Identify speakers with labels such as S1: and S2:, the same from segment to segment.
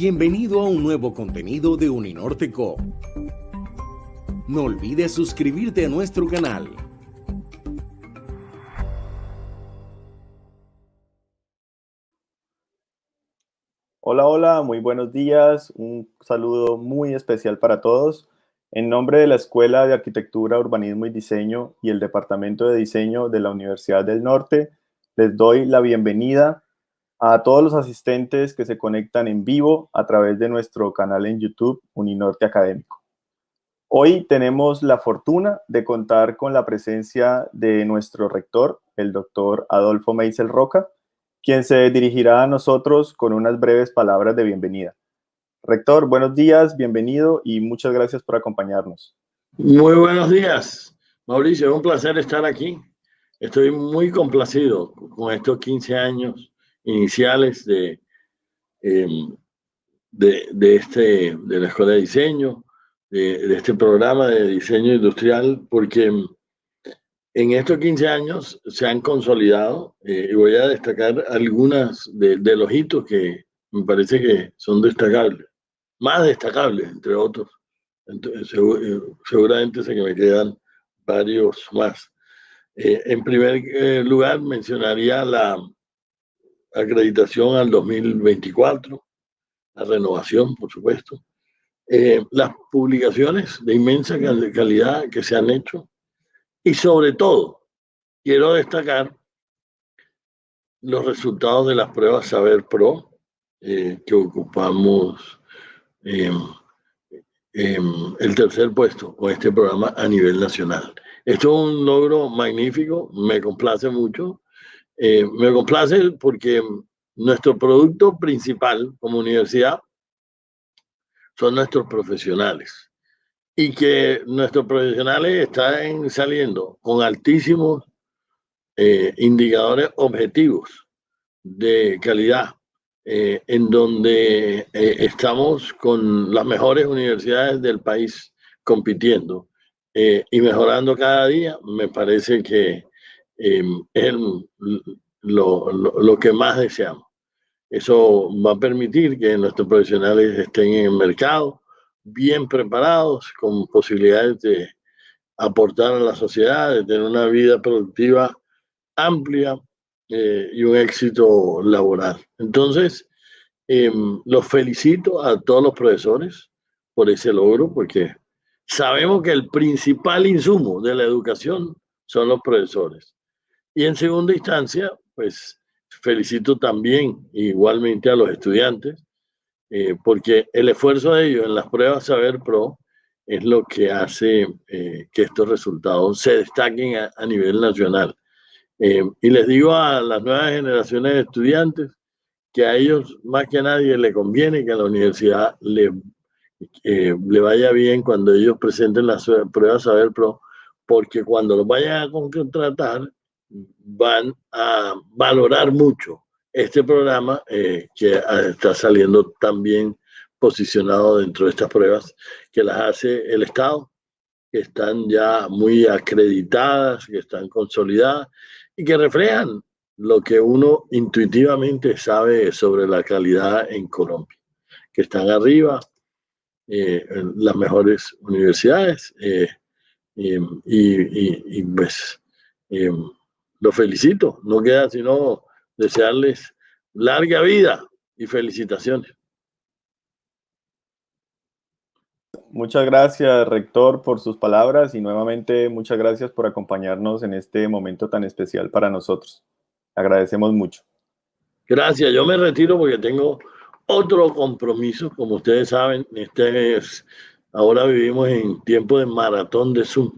S1: Bienvenido a un nuevo contenido de Uninorte Co. No olvides suscribirte a nuestro canal.
S2: Hola, hola, muy buenos días. Un saludo muy especial para todos. En nombre de la Escuela de Arquitectura, Urbanismo y Diseño y el Departamento de Diseño de la Universidad del Norte, les doy la bienvenida a todos los asistentes que se conectan en vivo a través de nuestro canal en YouTube, Uninorte Académico. Hoy tenemos la fortuna de contar con la presencia de nuestro rector, el doctor Adolfo Meisel Roca, quien se dirigirá a nosotros con unas breves palabras de bienvenida. Rector, buenos días, bienvenido y muchas gracias por acompañarnos.
S3: Muy buenos días, Mauricio, es un placer estar aquí. Estoy muy complacido con estos 15 años iniciales de la Escuela de Diseño, de este programa de diseño industrial, porque en estos 15 años se han consolidado, y voy a destacar algunas de los hitos que me parece que son destacables, más destacables, entre otros. Entonces, seguramente sé que me quedan varios más. En primer lugar, mencionaría la acreditación al 2024, la renovación, por supuesto, las publicaciones de inmensa calidad que se han hecho y sobre todo, quiero destacar los resultados de las pruebas Saber Pro que ocupamos el tercer puesto con este programa a nivel nacional. Esto es un logro magnífico, me complace mucho. Me complace porque nuestro producto principal como universidad son nuestros profesionales y que nuestros profesionales están saliendo con altísimos indicadores objetivos de calidad, en donde estamos con las mejores universidades del país compitiendo y mejorando cada día. Me parece que es lo que más deseamos. Eso va a permitir que nuestros profesionales estén en el mercado bien preparados, con posibilidades de aportar a la sociedad, de tener una vida productiva amplia y un éxito laboral. Entonces, los felicito a todos los profesores por ese logro, porque sabemos que el principal insumo de la educación son los profesores. Y en segunda instancia, pues felicito también igualmente a los estudiantes, porque el esfuerzo de ellos en las pruebas Saber Pro es lo que hace que estos resultados se destaquen a nivel nacional. Y les digo a las nuevas generaciones de estudiantes que a ellos más que a nadie le conviene que a la universidad le vaya bien cuando ellos presenten las pruebas Saber Pro, porque cuando los vayan a contratar van a valorar mucho este programa que está saliendo tan bien posicionado dentro de estas pruebas que las hace el Estado, que están ya muy acreditadas, que están consolidadas y que reflejan lo que uno intuitivamente sabe sobre la calidad en Colombia, que están arriba en las mejores universidades y pues los felicito. No queda sino desearles larga vida y felicitaciones.
S2: Muchas gracias, rector, por sus palabras y nuevamente muchas gracias por acompañarnos en este momento tan especial para nosotros. Agradecemos mucho.
S3: Gracias, yo me retiro porque tengo otro compromiso. Como ustedes saben, ahora vivimos en tiempo de maratón de Zoom.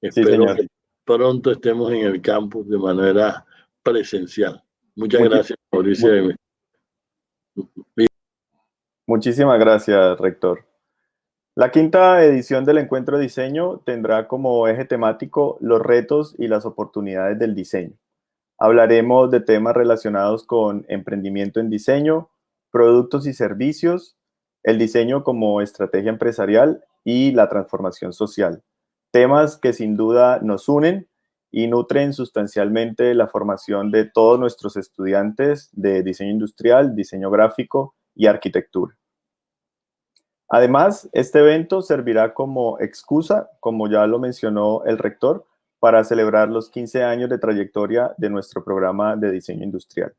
S2: Sí,
S3: Espero
S2: señor.
S3: que pronto estemos en el campus de manera presencial. Muchas
S2: Muchi-
S3: gracias, Mauricio.
S2: mu- Muchísimas gracias, rector. La quinta edición del Encuentro de Diseño tendrá como eje temático los retos y las oportunidades del diseño. Hablaremos de temas relacionados con emprendimiento en diseño, productos y servicios, el diseño como estrategia empresarial y la transformación social. Temas que sin duda nos unen y nutren sustancialmente la formación de todos nuestros estudiantes de diseño industrial, diseño gráfico y arquitectura. Además, este evento servirá como excusa, como ya lo mencionó el rector, para celebrar los 15 años de trayectoria de nuestro programa de diseño industrial.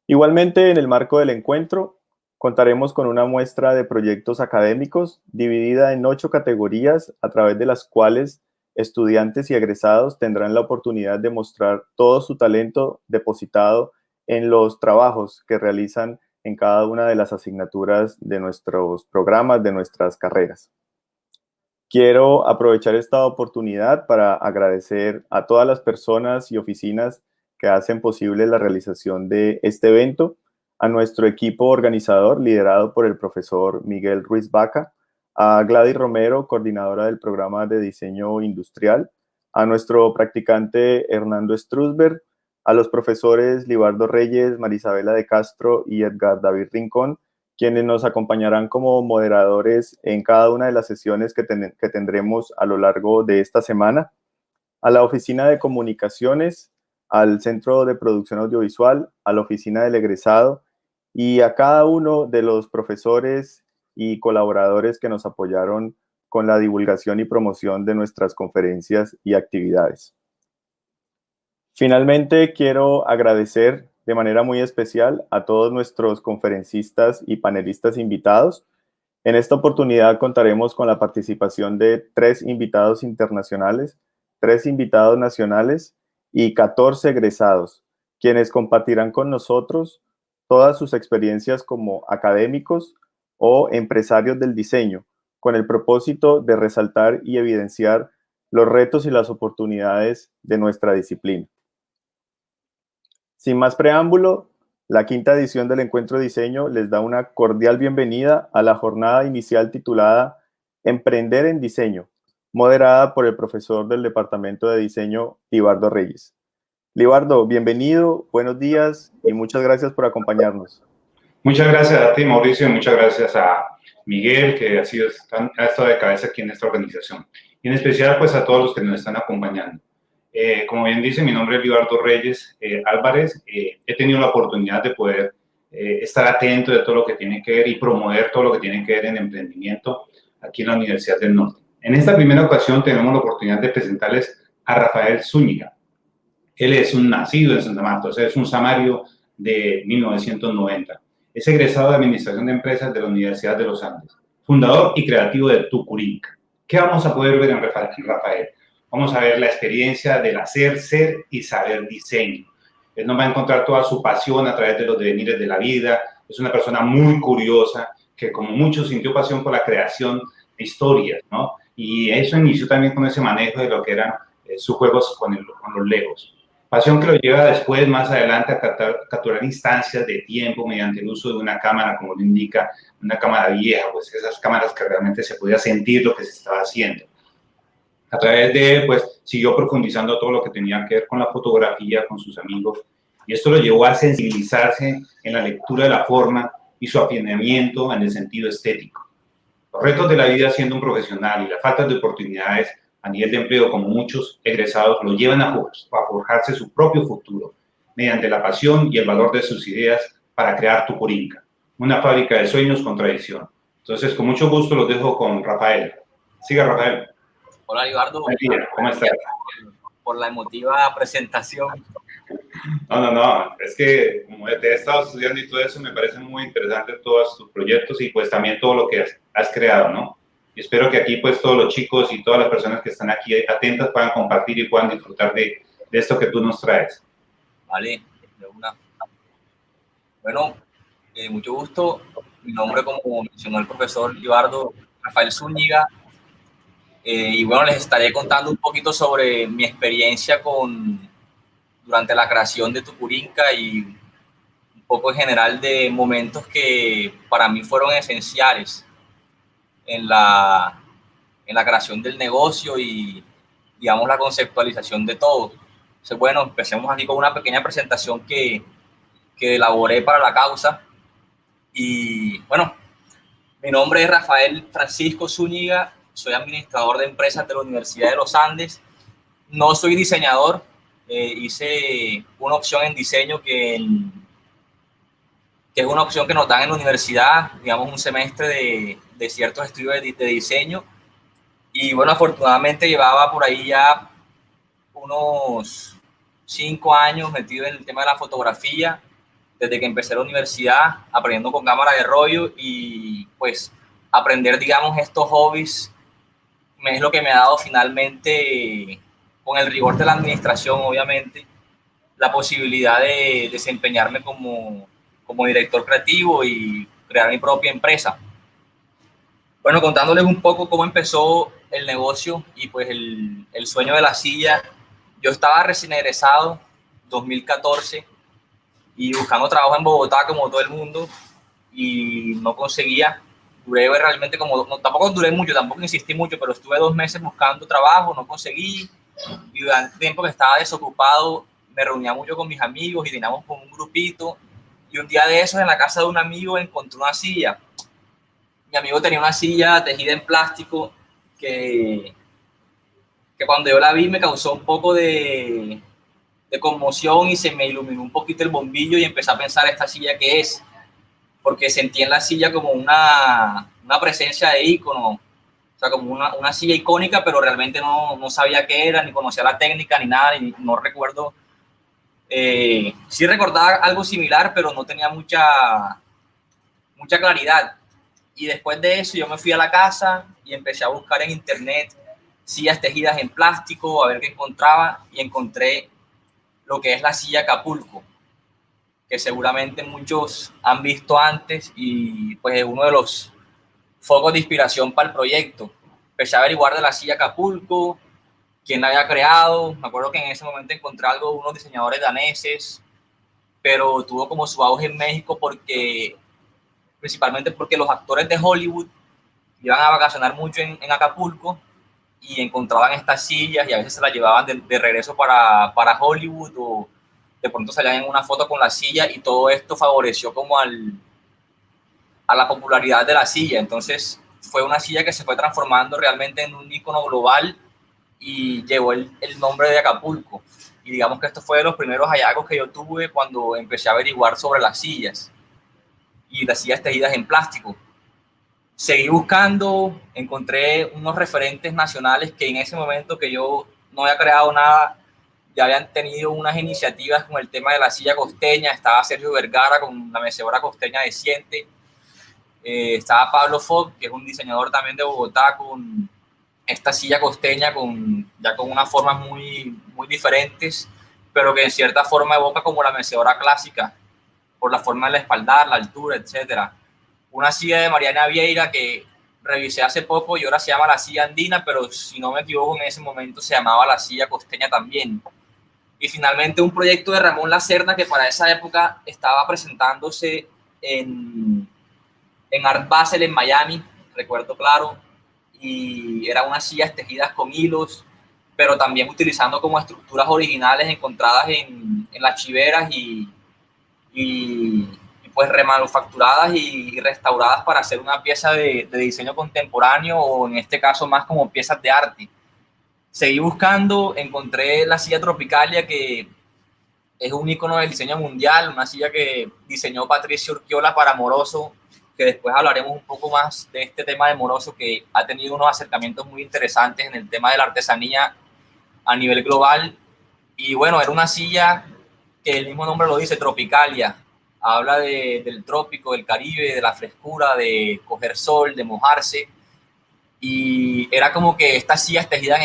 S2: Igualmente, en el marco del encuentro, contaremos con una muestra de proyectos académicos dividida en 8 categorías, a través de las cuales estudiantes y egresados tendrán la oportunidad de mostrar todo su talento depositado en los trabajos que realizan en cada una de las asignaturas de nuestros programas, de nuestras carreras. Quiero aprovechar esta oportunidad para agradecer a todas las personas y oficinas que hacen posible la realización de este evento, a nuestro equipo organizador liderado por el profesor Miguel Ruiz Vaca, a Gladys Romero, coordinadora del programa de diseño industrial, a nuestro practicante Hernando Strusberg, a los profesores Libardo Reyes, Marisabela de Castro y Edgar David Rincón, quienes nos acompañarán como moderadores en cada una de las sesiones que tendremos a lo largo de esta semana, a la Oficina de Comunicaciones, al Centro de Producción Audiovisual, a la Oficina del Egresado y a cada uno de los profesores y colaboradores que nos apoyaron con la divulgación y promoción de nuestras conferencias y actividades. Finalmente, quiero agradecer de manera muy especial a todos nuestros conferencistas y panelistas invitados. En esta oportunidad contaremos con la participación de 3 invitados internacionales, 3 invitados nacionales y 14 egresados, quienes compartirán con nosotros todas sus experiencias como académicos o empresarios del diseño, con el propósito de resaltar y evidenciar los retos y las oportunidades de nuestra disciplina. Sin más preámbulo, la 5ª edición del Encuentro de Diseño les da una cordial bienvenida a la jornada inicial titulada Emprender en Diseño, moderada por el profesor del Departamento de Diseño, Libardo Reyes. Libardo, bienvenido, buenos días y muchas gracias por acompañarnos.
S4: Muchas gracias a ti, Mauricio, y muchas gracias a Miguel, que ha estado de cabeza aquí en esta organización. Y en especial, pues, a todos los que nos están acompañando. Como bien dice, mi nombre es Libardo Reyes Álvarez. He tenido la oportunidad de poder estar atento de todo lo que tiene que ver y promover todo lo que tiene que ver en emprendimiento aquí en la Universidad del Norte. En esta primera ocasión tenemos la oportunidad de presentarles a Rafael Zúñiga. Él es un nacido en Santa Marta, o sea, es un samario de 1990. Es egresado de Administración de Empresas de la Universidad de los Andes, fundador y creativo de Tucurinca. ¿Qué vamos a poder ver en Rafael? Vamos a ver la experiencia del hacer, ser y saber diseño. Él nos va a encontrar toda su pasión a través de los devenires de la vida. Es una persona muy curiosa que, como muchos, sintió pasión por la creación de historias, ¿no? Y eso inició también con ese manejo de lo que eran sus juegos con los Legos. Pasión que lo lleva después, más adelante, a capturar instancias de tiempo mediante el uso de una cámara, como lo indica, una cámara vieja, pues esas cámaras que realmente se podía sentir lo que se estaba haciendo. A través de él, pues, siguió profundizando todo lo que tenía que ver con la fotografía, con sus amigos, y esto lo llevó a sensibilizarse en la lectura de la forma y su afinamiento en el sentido estético. Los retos de la vida siendo un profesional y la falta de oportunidades a nivel de empleo, como muchos egresados, lo llevan a forjarse su propio futuro mediante la pasión y el valor de sus ideas para crear Tucurinca, una fábrica de sueños con tradición. Entonces, con mucho gusto los dejo con Rafael. Siga, Rafael.
S5: Hola, Libardo.
S4: Buen día, ¿cómo estás?
S5: Por la emotiva presentación.
S4: No, es que como te he estado estudiando y todo eso, me parece muy interesante todos tus proyectos y pues también todo lo que has creado, ¿no? Y espero que aquí pues todos los chicos y todas las personas que están aquí atentas puedan compartir y puedan disfrutar de esto que tú nos traes.
S5: Vale, de una. Bueno, mucho gusto. Mi nombre, como mencionó el profesor Libardo, Rafael Zúñiga. Y bueno, les estaré contando un poquito sobre mi experiencia durante la creación de Tucurinca y un poco en general de momentos que para mí fueron esenciales en la creación del negocio y, digamos, la conceptualización de todo. Entonces, bueno, empecemos aquí con una pequeña presentación que elaboré para la causa. Y bueno, mi nombre es Rafael Francisco Zúñiga. Soy administrador de empresas de la Universidad de los Andes. No soy diseñador. Hice una opción en diseño que que es una opción que nos dan en la universidad, digamos un semestre de ciertos estudios de diseño. Y bueno, afortunadamente llevaba por ahí ya unos 5 años metido en el tema de la fotografía, desde que empecé la universidad, aprendiendo con cámara de rollo, y pues aprender, digamos, estos hobbies es lo que me ha dado finalmente, con el rigor de la administración, obviamente, la posibilidad de desempeñarme como director creativo y crear mi propia empresa. Bueno, contándoles un poco cómo empezó el negocio y pues el sueño de la silla. Yo estaba recién egresado, 2014, y buscando trabajo en Bogotá como todo el mundo, y no conseguía. Duré realmente tampoco duré mucho, tampoco insistí mucho, pero estuve 2 meses buscando trabajo, no conseguí, y durante el tiempo que estaba desocupado me reunía mucho con mis amigos y teníamos como un grupito, y un día de esos en la casa de un amigo encontré una silla. Mi amigo tenía una silla tejida en plástico que cuando yo la vi me causó un poco de conmoción, y se me iluminó un poquito el bombillo y empecé a pensar, ¿esta silla qué es? Porque sentí en la silla como una presencia de ícono, o sea, como una silla icónica, pero realmente no sabía qué era, ni conocía la técnica, ni nada, ni no recuerdo. Sí recordaba algo similar, pero no tenía mucha claridad. Y después de eso yo me fui a la casa y empecé a buscar en internet sillas tejidas en plástico, a ver qué encontraba, y encontré lo que es la silla Acapulco, que seguramente muchos han visto antes, y pues es uno de los focos de inspiración para el proyecto. Empecé a averiguar de la silla Acapulco, quién la había creado. Me acuerdo que en ese momento encontré algo de unos diseñadores daneses, pero tuvo como su auge en México principalmente porque los actores de Hollywood iban a vacacionar mucho en Acapulco y encontraban estas sillas, y a veces se las llevaban de regreso para Hollywood, o de pronto salían en una foto con la silla, y todo esto favoreció como a la popularidad de la silla. Entonces fue una silla que se fue transformando realmente en un icono global y llevó el nombre de Acapulco. Y digamos que esto fue de los primeros hallazgos que yo tuve cuando empecé a averiguar sobre las sillas y las sillas tejidas en plástico. Seguí buscando, encontré unos referentes nacionales que en ese momento, que yo no había creado nada, ya habían tenido unas iniciativas con el tema de la silla costeña. Estaba Sergio Vergara con la mecedora costeña de Siente. Estaba Pablo Fogg, que es un diseñador también de Bogotá, con esta silla costeña ya con unas formas muy, muy diferentes, pero que en cierta forma evoca como la mecedora clásica, por la forma de la espaldar, la altura, etcétera. Una silla de Mariana Vieira que revisé hace poco, y ahora se llama la silla andina, pero si no me equivoco en ese momento se llamaba la silla costeña también. Y finalmente un proyecto de Ramón Lacerda, que para esa época estaba presentándose en Art Basel en Miami, recuerdo claro, y eran unas sillas tejidas con hilos, pero también utilizando como estructuras originales encontradas en las chiveras, y pues remanufacturadas y restauradas para hacer una pieza de diseño contemporáneo, o en este caso más como piezas de arte. Seguí buscando, encontré la silla Tropicalia, que es un icono del diseño mundial, una silla que diseñó Patricio Urquiola para Moroso, que después hablaremos un poco más de este tema de Moroso, que ha tenido unos acercamientos muy interesantes en el tema de la artesanía a nivel global. Y bueno, era una silla que el mismo nombre lo dice, Tropicalia. Habla del trópico, del Caribe, de la frescura, de coger sol, de mojarse. Y era como que estas sillas tejidas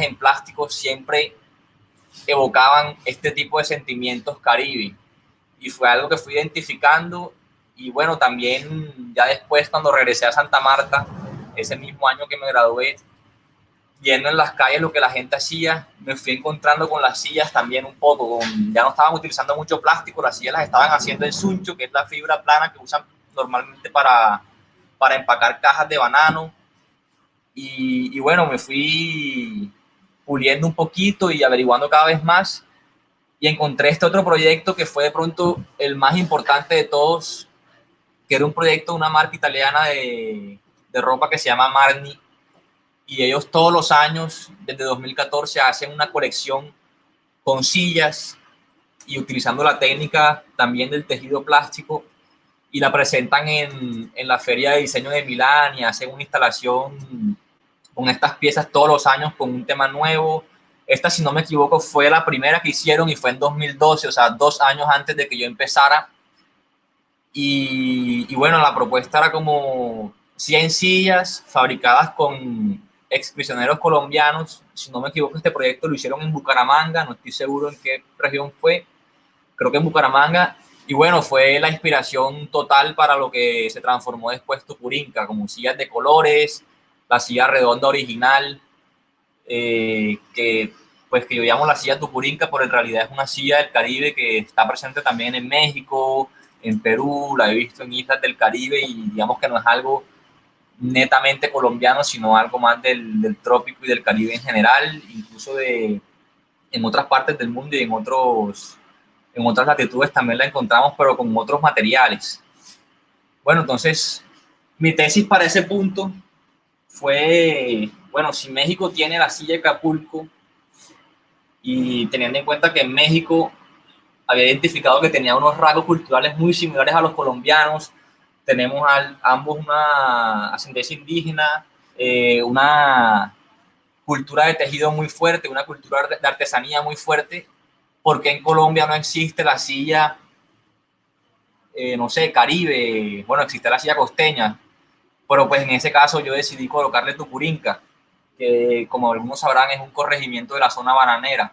S5: en plástico siempre evocaban este tipo de sentimientos caribe. Y fue algo que fui identificando. Y bueno, también ya después, cuando regresé a Santa Marta, ese mismo año que me gradué, viendo en las calles lo que la gente hacía, me fui encontrando con las sillas también un poco. Ya no estaban utilizando mucho plástico, las sillas las estaban haciendo en suncho, que es la fibra plana que usan normalmente para empacar cajas de banano. Y bueno, me fui puliendo un poquito y averiguando cada vez más, y encontré este otro proyecto que fue de pronto el más importante de todos, que era un proyecto de una marca italiana de ropa que se llama Marni, y ellos todos los años, desde 2014, hacen una colección con sillas y utilizando la técnica también del tejido plástico, y la presentan en la Feria de Diseño de Milán y hacen una instalación con estas piezas todos los años con un tema nuevo. Esta, si no me equivoco, fue la primera que hicieron y fue en 2012, o sea, 2 años antes de que yo empezara. Y bueno, la propuesta era como 100 sillas fabricadas con exprisioneros colombianos. Si no me equivoco, este proyecto lo hicieron en Bucaramanga, no estoy seguro en qué región fue, creo que en Bucaramanga. Y bueno, fue la inspiración total para lo que se transformó después Tupurinca, como sillas de colores, la silla redonda original, que pues que yo llamo la silla Tupurinca, pero en realidad es una silla del Caribe que está presente también en México, en Perú, la he visto en islas del Caribe y digamos que no es algo netamente colombiano, sino algo más del trópico y del Caribe en general, incluso en otras partes del mundo y en otras latitudes también la encontramos, pero con otros materiales. Bueno, entonces mi tesis para ese punto fue, bueno, si México tiene la silla de Acapulco y teniendo en cuenta que en México había identificado que tenía unos rasgos culturales muy similares a los colombianos, tenemos ambos una ascendencia indígena, una cultura de tejido muy fuerte, una cultura de artesanía muy fuerte. ¿Por qué en Colombia no existe la silla, no sé, Caribe? Bueno, existe la silla costeña, pero pues en ese caso yo decidí colocarle Tupurinca, que como algunos sabrán es un corregimiento de la zona bananera.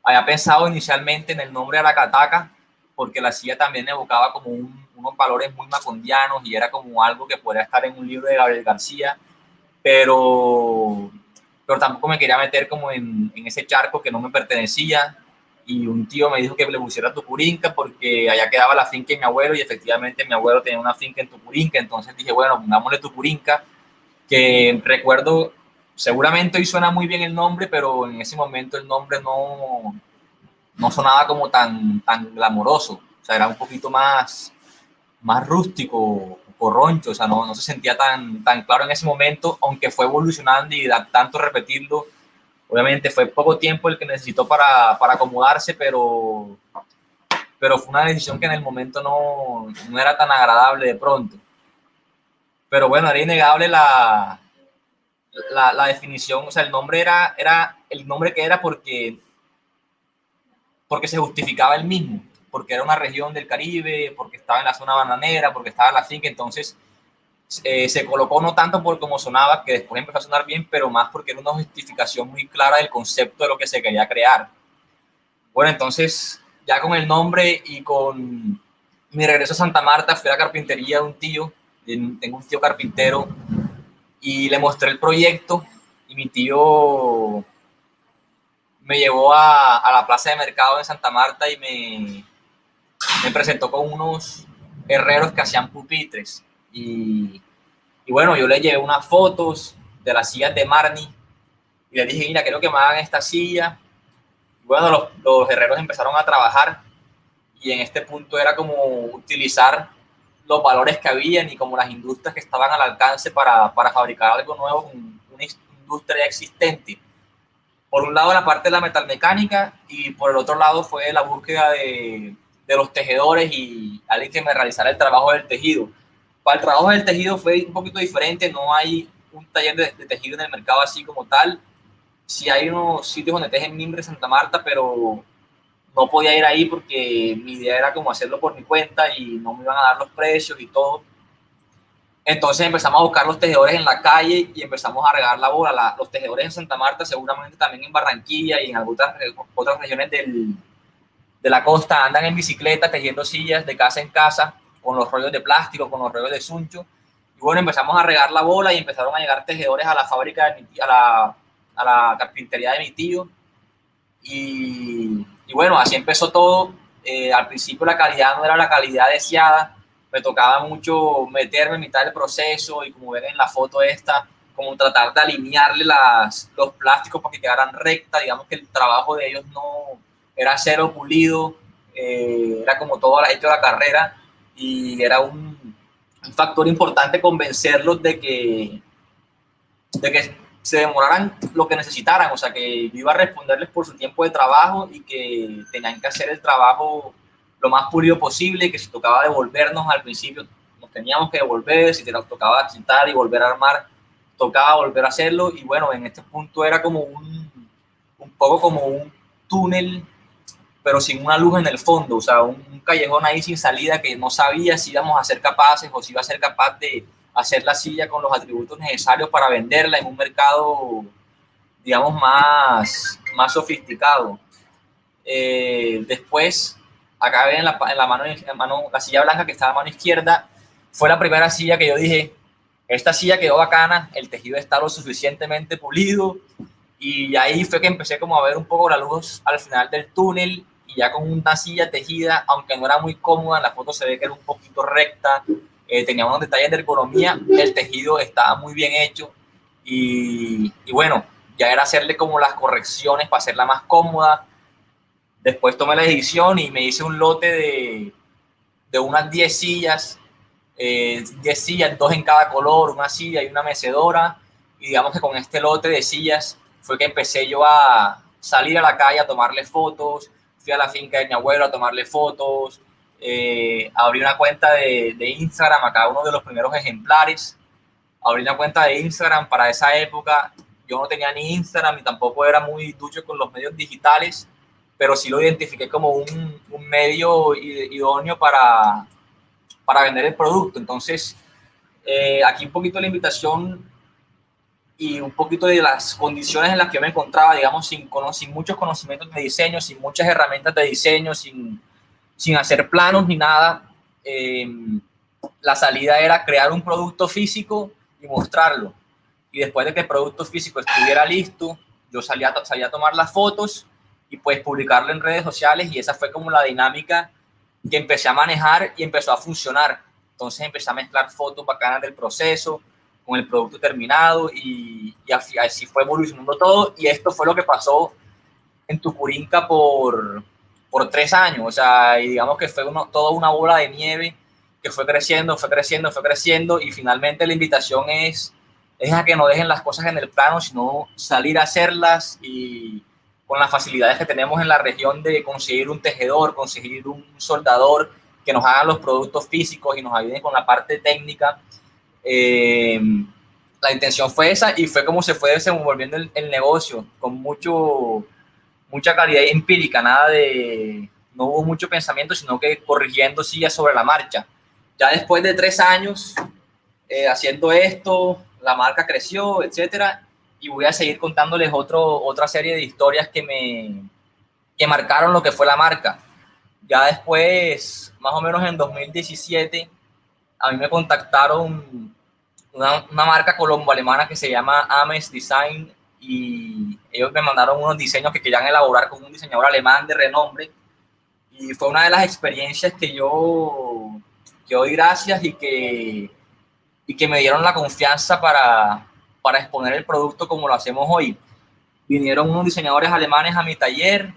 S5: Había pensado inicialmente en el nombre Aracataca, porque la silla también evocaba como unos valores muy macondianos y era como algo que podría estar en un libro de Gabriel García, pero tampoco me quería meter como en ese charco que no me pertenecía. Y un tío me dijo que le pusiera Tupurinca porque allá quedaba la finca de mi abuelo y efectivamente mi abuelo tenía una finca en Tupurinca, entonces dije, bueno, pongámosle Tupurinca, que recuerdo, seguramente hoy suena muy bien el nombre, pero en ese momento el nombre no sonaba como tan glamoroso, o sea, era un poquito más rústico, corroncho, o sea, no se sentía tan claro en ese momento, aunque fue evolucionando y da tanto repetirlo. Obviamente fue poco tiempo el que necesitó para acomodarse, pero fue una decisión que en el momento no era tan agradable de pronto. Pero bueno, era innegable la definición, o sea, el nombre era el nombre que era porque se justificaba el mismo, porque era una región del Caribe, porque estaba en la zona bananera, porque estaba en la finca, entonces se colocó no tanto por cómo sonaba, que después empezó a sonar bien, pero más porque era una justificación muy clara del concepto de lo que se quería crear. Bueno, entonces ya con el nombre y con mi regreso a Santa Marta, fui a la carpintería de un tío, tengo un tío carpintero, y le mostré el proyecto y mi tío me llevó a la plaza de mercado de Santa Marta y me presentó con unos herreros que hacían pupitres. Y bueno, yo le llevé unas fotos de las sillas de Marni y le dije, mira, quiero que me hagan esta silla. Y bueno, los herreros empezaron a trabajar y en este punto era como utilizar los valores que habían y como las industrias que estaban al alcance para fabricar algo nuevo con una industria existente. Por un lado la parte de la metalmecánica y por el otro lado fue la búsqueda de los tejedores y alguien que me realizara el trabajo del tejido. Para el trabajo del tejido fue un poquito diferente, no hay un taller de tejido en el mercado así como tal. Sí hay unos sitios donde tejen mimbre en Santa Marta, pero no podía ir ahí porque mi idea era como hacerlo por mi cuenta y no me iban a dar los precios y todo. Entonces empezamos a buscar los tejedores en la calle y empezamos a regar la bola. Los tejedores en Santa Marta, seguramente también en Barranquilla y en otras regiones de la costa, andan en bicicleta tejiendo sillas de casa en casa con los rollos de plástico, con los rollos de suncho. Y bueno, empezamos a regar la bola y empezaron a llegar tejedores a la fábrica de mi tío, a la carpintería de mi tío. Y bueno, así empezó todo. Al principio la calidad no era la calidad deseada. Me tocaba mucho meterme en mitad del proceso y como ven en la foto esta, como tratar de alinearle los plásticos para que quedaran rectas. Digamos que el trabajo de ellos no era cero pulido, era como todo hecho de la carrera y era un factor importante convencerlos de que se demoraran lo que necesitaran, o sea que yo iba a responderles por su tiempo de trabajo y que tenían que hacer el trabajo lo más pulido posible, que si tocaba devolvernos al principio, nos teníamos que devolver, si nos tocaba quitar y volver a armar, tocaba volver a hacerlo. Y bueno, en este punto era como un poco como un túnel, pero sin una luz en el fondo, o sea, un callejón ahí sin salida, que no sabía si íbamos a ser capaces o si iba a ser capaz de hacer la silla con los atributos necesarios para venderla en un mercado, digamos, más sofisticado. Después, acá ven en la mano, la silla blanca que está a la mano izquierda, fue la primera silla que yo dije, esta silla quedó bacana, el tejido está lo suficientemente pulido, y ahí fue que empecé como a ver un poco la luz al final del túnel, y ya con una silla tejida, aunque no era muy cómoda, en la foto se ve que era un poquito recta, tenía unos detalles de ergonomía, el tejido estaba muy bien hecho, y bueno, ya era hacerle como las correcciones para hacerla más cómoda. Después tomé la decisión y me hice un lote de unas 10 sillas, 10 sillas, 2 en cada color, una silla y una mecedora, y digamos que con este lote de sillas fue que empecé yo a salir a la calle a tomarle fotos, fui a la finca de mi abuelo a tomarle fotos, abrí una cuenta de Instagram a cada uno de los primeros ejemplares, abrí una cuenta de Instagram para esa época, yo no tenía ni Instagram ni tampoco era muy ducho con los medios digitales, pero sí lo identifiqué como un medio idóneo para vender el producto. Entonces, aquí un poquito la invitación y un poquito de las condiciones en las que yo me encontraba, digamos, sin muchos conocimientos de diseño, sin muchas herramientas de diseño, sin hacer planos ni nada. La salida era crear un producto físico y mostrarlo. Y después de que el producto físico estuviera listo, yo salía a tomar las fotos y pues publicarlo en redes sociales, y esa fue como la dinámica que empecé a manejar y empezó a funcionar. Entonces empecé a mezclar fotos bacanas del proceso con el producto terminado y así fue evolucionando todo, y esto fue lo que pasó en Tucurinca por 3 años, o sea, y digamos que fue toda una bola de nieve que fue creciendo, y finalmente la invitación es a que no dejen las cosas en el plano, sino salir a hacerlas, y con las facilidades que tenemos en la región de conseguir un tejedor, conseguir un soldador que nos hagan los productos físicos y nos ayuden con la parte técnica. La intención fue esa, y fue como se fue desenvolviendo el negocio, con mucha calidad empírica, no hubo mucho pensamiento, sino que corrigiendo sillas sobre la marcha. Ya después de 3 años haciendo esto, la marca creció, etcétera, y voy a seguir contándoles otra serie de historias que marcaron lo que fue la marca. Ya después, más o menos en 2017, a mí me contactaron una marca colombo-alemana que se llama Ames Design, y ellos me mandaron unos diseños que querían elaborar con un diseñador alemán de renombre, y fue una de las experiencias que yo doy gracias, y que me dieron la confianza para exponer el producto como lo hacemos hoy. Vinieron unos diseñadores alemanes a mi taller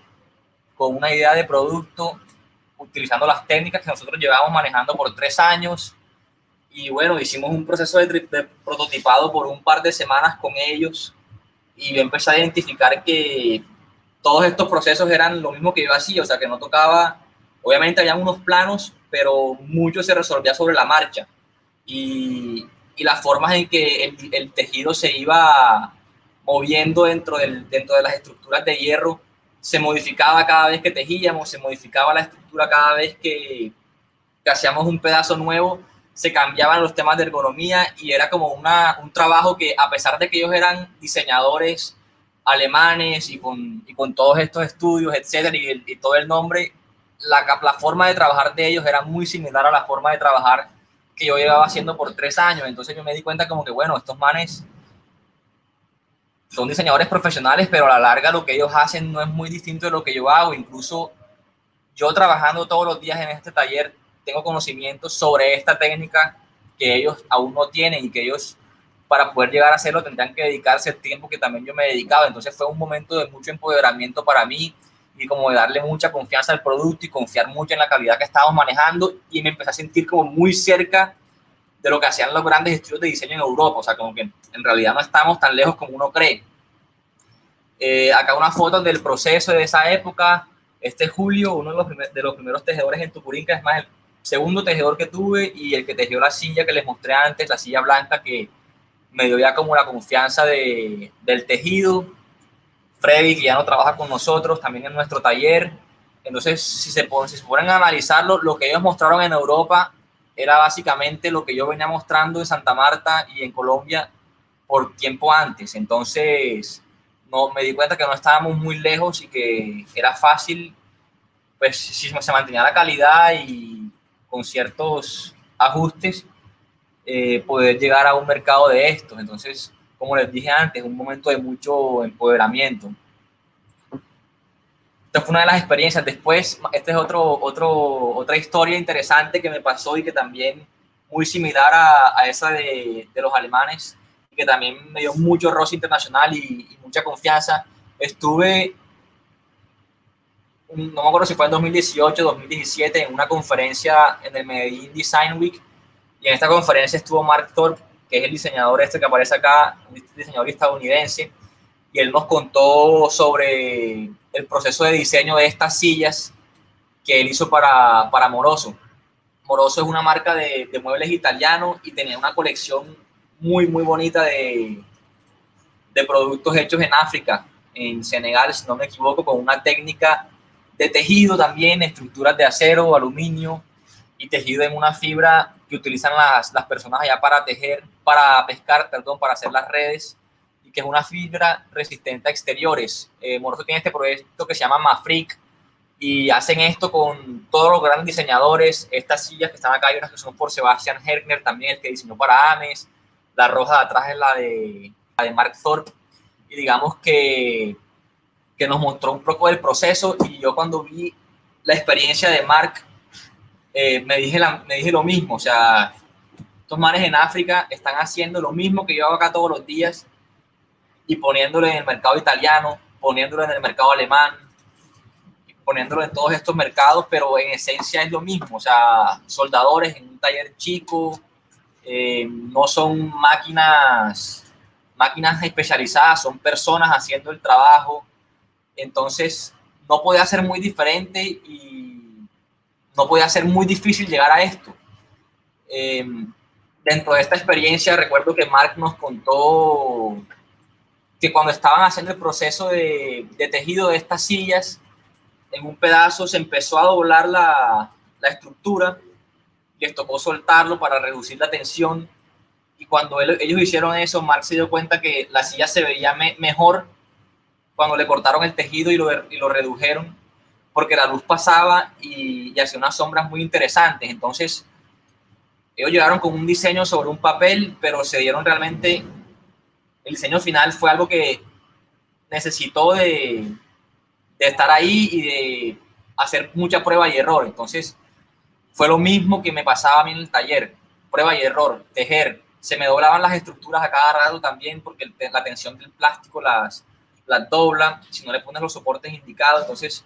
S5: con una idea de producto, utilizando las técnicas que nosotros llevábamos manejando por 3 años, y bueno, hicimos un proceso de prototipado por un par de semanas con ellos, y yo empecé a identificar que todos estos procesos eran lo mismo que yo hacía, o sea, que no tocaba, obviamente había unos planos, pero mucho se resolvía sobre la marcha, y las formas en que el tejido se iba moviendo dentro de las estructuras de hierro se modificaba cada vez que tejíamos, se modificaba la estructura cada vez que hacíamos un pedazo nuevo, se cambiaban los temas de ergonomía, y era como un trabajo que, a pesar de que ellos eran diseñadores alemanes y con todos estos estudios, etcétera, y todo el nombre, la forma de trabajar de ellos era muy similar a la forma de trabajar que yo llevaba haciendo por 3 años. Entonces yo me di cuenta como que, bueno, estos manes son diseñadores profesionales, pero a la larga lo que ellos hacen no es muy distinto de lo que yo hago. Incluso yo, trabajando todos los días en este taller, tengo conocimientos sobre esta técnica que ellos aún no tienen, y que ellos, para poder llegar a hacerlo, tendrían que dedicarse el tiempo que también yo me dedicaba. Entonces fue un momento de mucho empoderamiento para mí, y como de darle mucha confianza al producto y confiar mucho en la calidad que estábamos manejando, y me empecé a sentir como muy cerca de lo que hacían los grandes estudios de diseño en Europa, o sea, como que en realidad no estamos tan lejos como uno cree. Acá una foto del proceso de esa época, Julio, uno de los primeros tejedores en Tucurinca, es más, el segundo tejedor que tuve y el que tejió la silla que les mostré antes, la silla blanca, que me dio ya como la confianza del tejido. Freddy, que ya no trabaja con nosotros, también en nuestro taller. Entonces, si se ponen a analizarlo, lo que ellos mostraron en Europa era básicamente lo que yo venía mostrando en Santa Marta y en Colombia por tiempo antes. Entonces, no, me di cuenta que no estábamos muy lejos y que era fácil, pues si se mantenía la calidad y con ciertos ajustes, poder llegar a un mercado de estos. Entonces, como les dije antes, un momento de mucho empoderamiento. Esta fue una de las experiencias. Después, esta es otra historia interesante que me pasó y que también muy similar a esa de los alemanes, que también me dio mucho roce internacional y mucha confianza. Estuve, no me acuerdo si fue en 2018 o 2017, en una conferencia en el Medellín Design Week, y en esta conferencia estuvo Mark Thorpe, que es el diseñador que aparece acá, un diseñador estadounidense, y él nos contó sobre el proceso de diseño de estas sillas que él hizo para Moroso. Moroso es una marca de muebles italiano y tenía una colección muy bonita de productos hechos en África, en Senegal, si no me equivoco, con una técnica de tejido también, estructuras de acero, aluminio y tejido en una fibra que utilizan las personas allá para pescar, para hacer las redes, y que es una fibra resistente a exteriores. Moroso tiene este proyecto que se llama Mafric, y hacen esto con todos los grandes diseñadores. Estas sillas que están acá, hay unas que son por Sebastian Herkner, también el que diseñó para Ames. La roja de atrás es la de Mark Thorpe, y digamos que nos mostró un poco del proceso. Y yo, cuando vi la experiencia de Mark, me dije lo mismo. O sea, estos manes en África están haciendo lo mismo que yo hago acá todos los días, y poniéndolo en el mercado italiano, poniéndolo en el mercado alemán, poniéndolo en todos estos mercados, pero en esencia es lo mismo. O sea, soldadores en un taller chico, no son máquinas especializadas, son personas haciendo el trabajo. Entonces, no podía ser muy diferente y no podía ser muy difícil llegar a esto. Dentro de esta experiencia, recuerdo que Mark nos contó que cuando estaban haciendo el proceso de tejido de estas sillas, en un pedazo se empezó a doblar la estructura, les tocó soltarlo para reducir la tensión, y cuando ellos hicieron eso, Mark se dio cuenta que la silla se veía mejor cuando le cortaron el tejido y lo redujeron, porque la luz pasaba y hacía unas sombras muy interesantes. Entonces, ellos llegaron con un diseño sobre un papel, pero se dieron realmente, el diseño final fue algo que necesitó de estar ahí y de hacer mucha prueba y error. Entonces, fue lo mismo que me pasaba a mí en el taller: prueba y error, tejer. Se me doblaban las estructuras a cada rato también, porque la tensión del plástico las dobla si no le pones los soportes indicados. Entonces,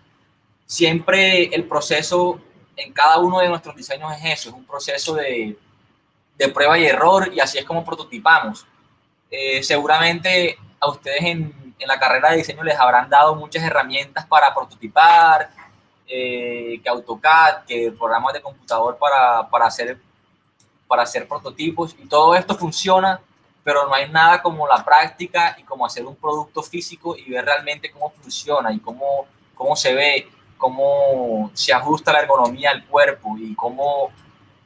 S5: siempre el proceso en cada uno de nuestros diseños es eso, es un proceso de prueba y error, y así es como prototipamos. Seguramente a ustedes en la carrera de diseño les habrán dado muchas herramientas para prototipar, que AutoCAD, que programas de computador para hacer prototipos, y todo esto funciona, pero no hay nada como la práctica y como hacer un producto físico y ver realmente cómo funciona y cómo se ve, cómo se ajusta la ergonomía al cuerpo y cómo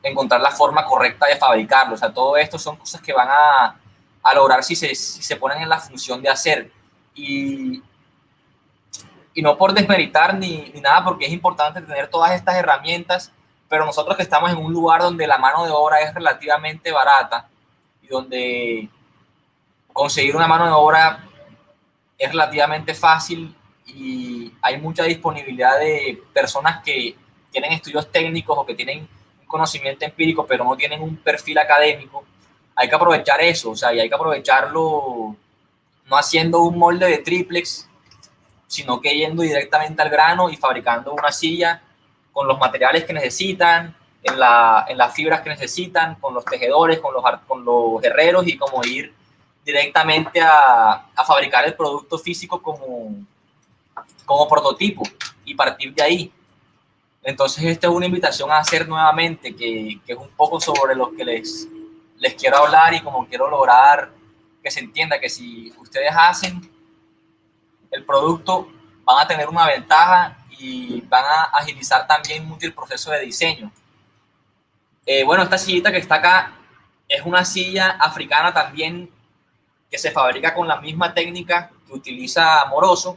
S5: encontrar la forma correcta de fabricarlo. O sea, todo esto son cosas que van a lograr si se ponen en la función de hacer. Y no por desmeritar ni nada, porque es importante tener todas estas herramientas, pero nosotros que estamos en un lugar donde la mano de obra es relativamente barata y donde conseguir una mano de obra es relativamente fácil y hay mucha disponibilidad de personas que tienen estudios técnicos o que tienen un conocimiento empírico, pero no tienen un perfil académico, hay que aprovechar eso. O sea, y hay que aprovecharlo no haciendo un molde de triplex, sino que yendo directamente al grano y fabricando una silla con los materiales que necesitan, en las fibras que necesitan, con los tejedores, con los herreros, y como ir directamente a fabricar el producto físico como prototipo. y partir de ahí. Entonces, esta es una invitación a hacer nuevamente, que es un poco sobre lo que les quiero hablar y como quiero lograr que se entienda que si ustedes hacen el producto, van a tener una ventaja y van a agilizar también mucho el proceso de diseño. Bueno, esta sillita que está acá es una silla africana también que se fabrica con la misma técnica que utiliza Moroso,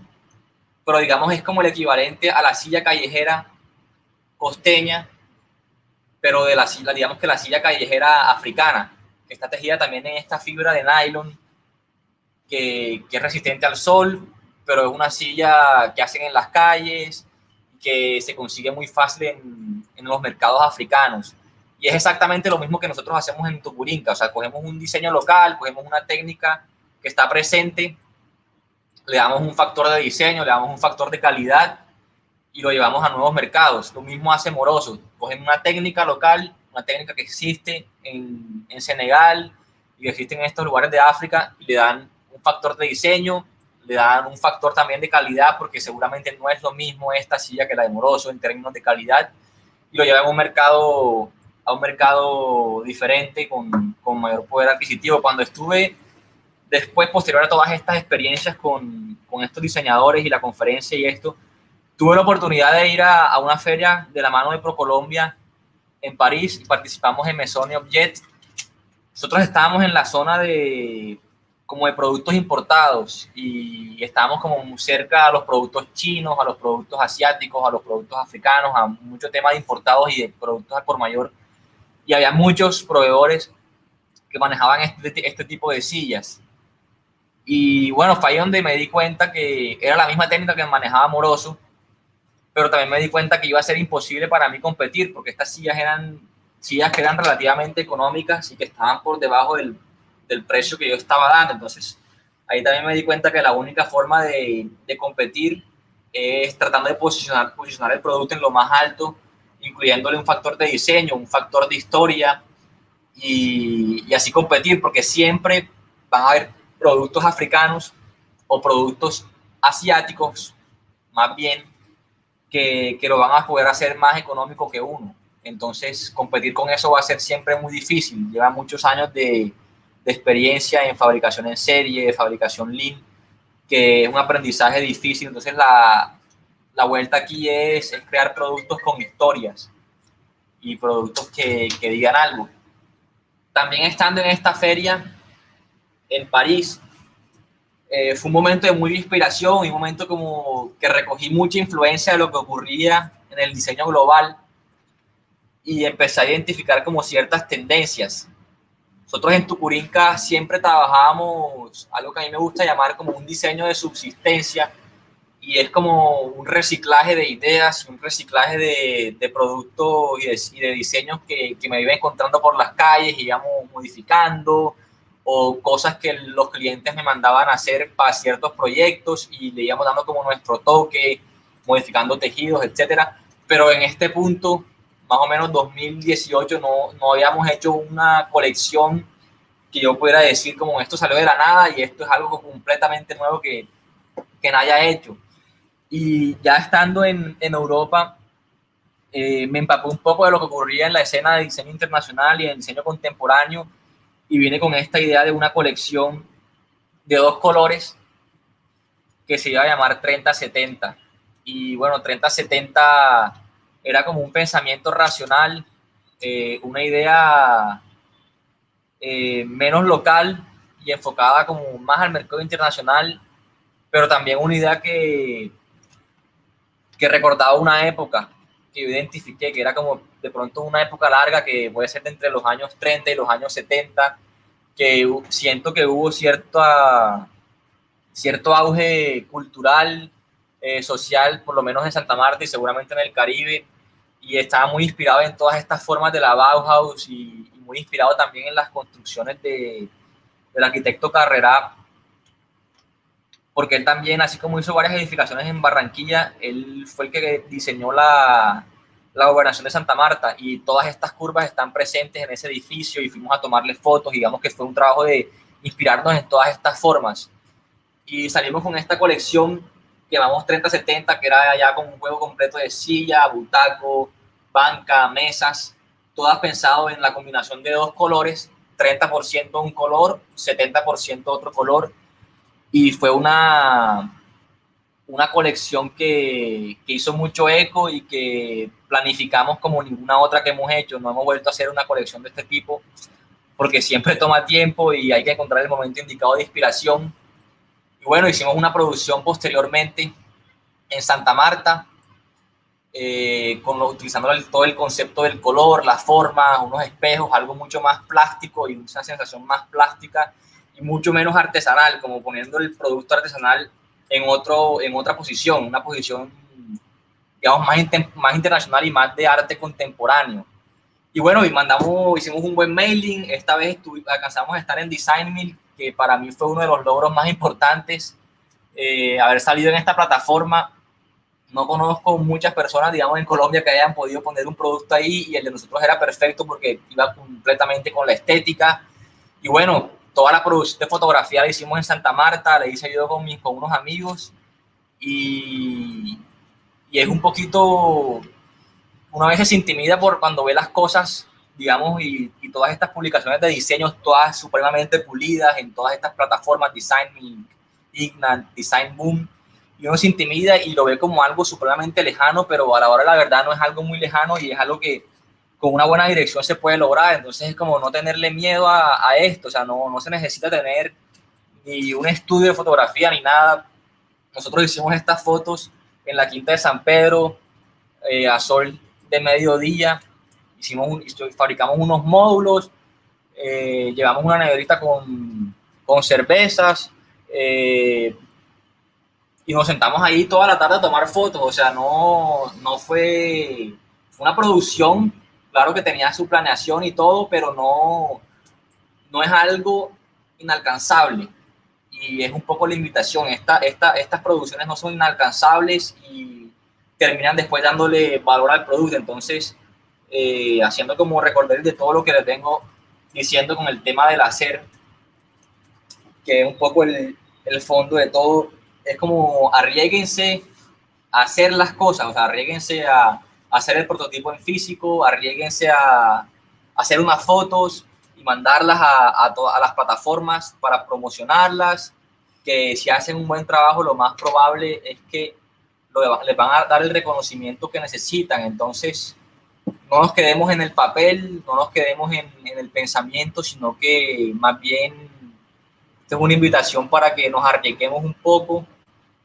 S5: pero digamos es como el equivalente a la silla callejera costeña, pero de digamos que la silla callejera africana, que está tejida también en esta fibra de nylon que es resistente al sol, pero es una silla que hacen en las calles, que se consigue muy fácil en los mercados africanos. Y es exactamente lo mismo que nosotros hacemos en Tucurinca, o sea, cogemos un diseño local, cogemos una técnica que está presente, le damos un factor de diseño, le damos un factor de calidad y lo llevamos a nuevos mercados. Lo mismo hace Moroso, cogen una técnica local, una técnica que existe en Senegal y que existe en estos lugares de África, y le dan un factor de diseño, le dan un factor también de calidad, porque seguramente no es lo mismo esta silla que la de Moroso en términos de calidad, y lo llevan a un mercado diferente con mayor poder adquisitivo. Cuando estuve después, posterior a todas estas experiencias con estos diseñadores y la conferencia y esto, tuve la oportunidad de ir a una feria de la mano de ProColombia en París y participamos en Maison et Objet. Nosotros estábamos en la zona de productos importados y estábamos como cerca a los productos chinos, a los productos asiáticos, a los productos africanos, a muchos temas de importados y de productos al por mayor. Y había muchos proveedores que manejaban este tipo de sillas. Y bueno, fue ahí donde me di cuenta que era la misma técnica que manejaba Moroso, pero también me di cuenta que iba a ser imposible para mí competir, porque estas sillas eran sillas que eran relativamente económicas y que estaban por debajo del precio que yo estaba dando. Entonces, ahí también me di cuenta que la única forma de competir es tratando de posicionar el producto en lo más alto, incluyéndole un factor de diseño, un factor de historia, y así competir, porque siempre van a haber productos africanos o productos asiáticos, más bien, que lo van a poder hacer más económico que uno. Entonces, competir con eso va a ser siempre muy difícil. Lleva muchos años de experiencia en fabricación en serie, de fabricación lean, que es un aprendizaje difícil. Entonces, la vuelta aquí es crear productos con historias y productos que digan algo. También estando en esta feria en París, fue un momento de muy inspiración y un momento como que recogí mucha influencia de lo que ocurría en el diseño global y empecé a identificar como ciertas tendencias. Nosotros en Tucurinca siempre trabajábamos algo que a mí me gusta llamar como un diseño de subsistencia, y es como un reciclaje de ideas, un reciclaje de productos y de diseños que me iba encontrando por las calles y íbamos modificando, o cosas que los clientes me mandaban a hacer para ciertos proyectos y le íbamos dando como nuestro toque, modificando tejidos, etcétera. Pero en este punto, más o menos 2018, no habíamos hecho una colección que yo pudiera decir como esto salió de la nada y esto es algo completamente nuevo que nadie ha hecho. Y ya estando en Europa, me empapé un poco de lo que ocurría en la escena de diseño internacional y en diseño contemporáneo, y vine con esta idea de una colección de 2 colores que se iba a llamar 30-70. Y bueno, 30-70 era como un pensamiento racional, una idea menos local y enfocada como más al mercado internacional, pero también una idea que recordaba una época que yo identifiqué, que era como de pronto una época larga que puede ser de entre los años 30 y los años 70, que siento que hubo cierto auge cultural, social, por lo menos en Santa Marta y seguramente en el Caribe, y estaba muy inspirado en todas estas formas de la Bauhaus y muy inspirado también en las construcciones del arquitecto Carrera, porque él también, así como hizo varias edificaciones en Barranquilla, él fue el que diseñó la gobernación de Santa Marta, y todas estas curvas están presentes en ese edificio y fuimos a tomarle fotos. Digamos que fue un trabajo de inspirarnos en todas estas formas y salimos con esta colección llevamos 3070, que era ya con un juego completo de silla, butaco, banca, mesas, todas pensado en la combinación de dos colores, 30% un color, 70% otro color, y fue una colección que hizo mucho eco y que planificamos como ninguna otra que hemos hecho. No hemos vuelto a hacer una colección de este tipo porque siempre toma tiempo y hay que encontrar el momento indicado de inspiración. Y bueno, hicimos una producción posteriormente en Santa Marta, utilizando todo el concepto del color, las formas, unos espejos, algo mucho más plástico y una sensación más plástica y mucho menos artesanal, como poniendo el producto artesanal en otra posición, una posición, digamos, más internacional y más de arte contemporáneo. Y bueno, hicimos un buen mailing. Esta vez alcanzamos a estar en Design Mill, que para mí fue uno de los logros más importantes, haber salido en esta plataforma. No conozco muchas personas, digamos, en Colombia que hayan podido poner un producto ahí, y el de nosotros era perfecto porque iba completamente con la estética. Y bueno, toda la producción de fotografía la hicimos en Santa Marta, la hice yo con unos amigos, y es un poquito, una vez se intimida por cuando ve las cosas, digamos, y todas estas publicaciones de diseños, todas supremamente pulidas en todas estas plataformas, Design, Ignat, Design Boom, y uno se intimida y lo ve como algo supremamente lejano, pero a la hora de la verdad no es algo muy lejano y es algo que con una buena dirección se puede lograr. Entonces es como no tenerle miedo a esto, o sea, no se necesita tener ni un estudio de fotografía ni nada. Nosotros hicimos estas fotos en la Quinta de San Pedro, a sol de mediodía, fabricamos unos módulos, llevamos una neverita con cervezas, y nos sentamos ahí toda la tarde a tomar fotos. O sea, no fue una producción, claro que tenía su planeación y todo, pero no es algo inalcanzable. Y es un poco la invitación. Estas producciones no son inalcanzables y terminan después dándole valor al producto. Entonces, haciendo como recordar de todo lo que les vengo diciendo con el tema del hacer, que es un poco el fondo de todo, es como arriéguense a hacer las cosas, o sea, arriéguense a hacer el prototipo en físico, arriéguense a hacer unas fotos y mandarlas a las plataformas para promocionarlas, que si hacen un buen trabajo, lo más probable es que les van a dar el reconocimiento que necesitan. Entonces, no nos quedemos en el papel, no nos quedemos en el pensamiento, sino que más bien esta es una invitación para que nos arriesguemos un poco,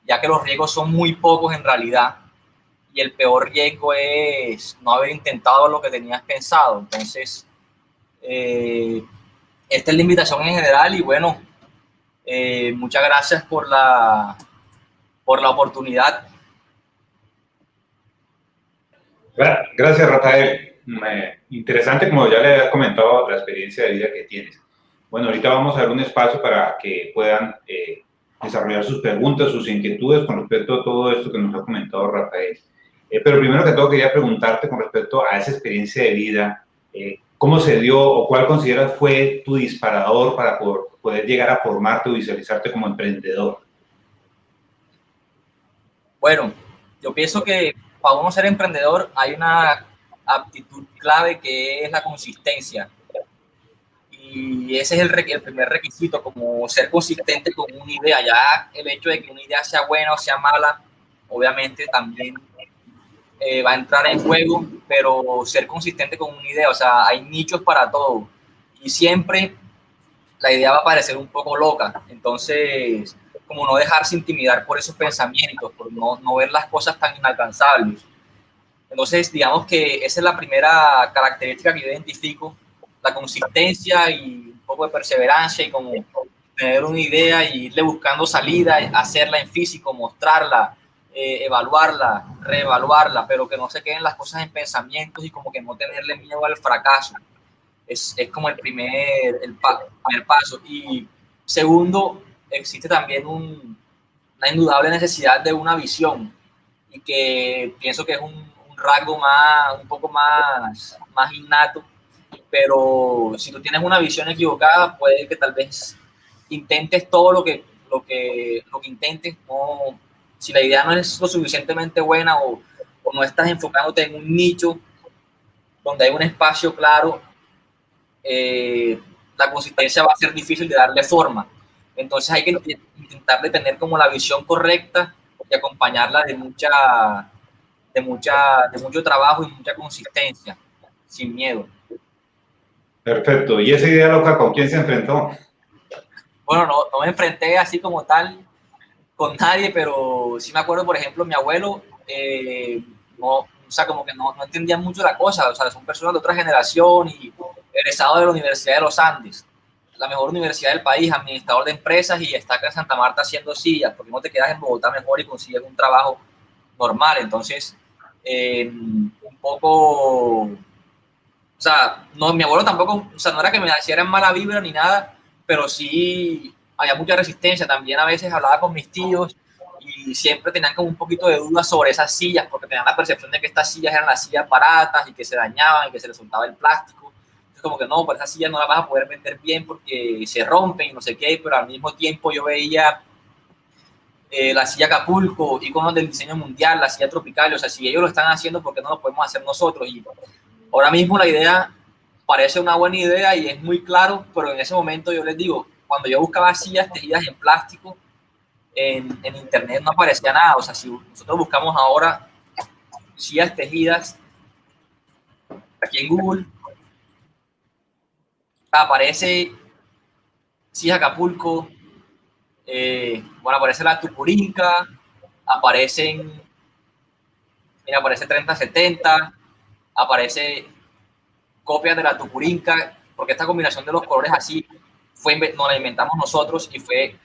S5: ya que los riesgos son muy pocos en realidad, y el peor riesgo es no haber intentado lo que tenías pensado. Entonces, esta es la invitación en general, y bueno, muchas gracias por la oportunidad.
S4: Gracias, Rafael. Interesante, como ya le había comentado, la experiencia de vida que tienes. Bueno, ahorita vamos a dar un espacio para que puedan desarrollar sus preguntas, sus inquietudes con respecto a todo esto que nos ha comentado Rafael. Pero primero que todo quería preguntarte con respecto a esa experiencia de vida, ¿cómo se dio o cuál consideras fue tu disparador para poder llegar a formarte o visualizarte como emprendedor?
S5: Bueno, yo pienso que para uno ser emprendedor hay una aptitud clave que es la consistencia. Y ese es el primer requisito, como ser consistente con una idea. Ya el hecho de que una idea sea buena o sea mala, obviamente también va a entrar en juego, pero ser consistente con una idea. O sea, hay nichos para todo y siempre la idea va a parecer un poco loca. Entonces, como no dejarse intimidar por esos pensamientos, por no ver las cosas tan inalcanzables. Entonces, digamos que esa es la primera característica que yo identifico, la consistencia y un poco de perseverancia, y como tener una idea y irle buscando salida, hacerla en físico, mostrarla, evaluarla, reevaluarla, pero que no se queden las cosas en pensamientos y como que no tenerle miedo al fracaso. Es como el primer paso. Y segundo, existe también una indudable necesidad de una visión, y que pienso que es un rasgo un poco más innato, pero si tú tienes una visión equivocada, puede que tal vez intentes todo lo que intentes, no si la idea no es lo suficientemente buena o no estás enfocándote en un nicho donde hay un espacio claro, la consistencia va a ser difícil de darle forma. Entonces hay que intentar de tener como la visión correcta y acompañarla de mucho trabajo y mucha consistencia, sin miedo.
S4: Perfecto. ¿Y esa idea loca con quién se enfrentó?
S5: Bueno, no me enfrenté así como tal con nadie, pero sí me acuerdo, por ejemplo, mi abuelo, o sea, como que no entendía mucho la cosa, o sea, son personas de otra generación y egresado de la Universidad de los Andes, la mejor universidad del país, administrador de empresas, y está acá en Santa Marta haciendo sillas, porque no te quedas en Bogotá mejor y consigues un trabajo normal. Entonces, un poco, o sea, no, mi abuelo tampoco, o sea, no era que me hicieran mala vibra ni nada, pero sí había mucha resistencia. También a veces hablaba con mis tíos y siempre tenían como un poquito de dudas sobre esas sillas, porque tenían la percepción de que estas sillas eran las sillas baratas y que se dañaban y que se les soltaba el plástico. Entonces, como que no, por esas sillas no las vas a poder vender bien porque se rompen y no sé qué, pero al mismo tiempo yo veía la silla Acapulco, iconos del diseño mundial, la silla tropical, o sea, si ellos lo están haciendo, ¿por qué no lo podemos hacer nosotros? Y ahora mismo la idea parece una buena idea y es muy claro, pero en ese momento yo les digo, cuando yo buscaba sillas tejidas en plástico, en internet no aparecía nada. O sea, si nosotros buscamos ahora sillas tejidas aquí en Google, aparece sillas Acapulco, bueno, aparece la Tupurinca, aparece 3070, aparece copias de la Tupurinca, porque esta combinación de los colores así nos la inventamos nosotros y fue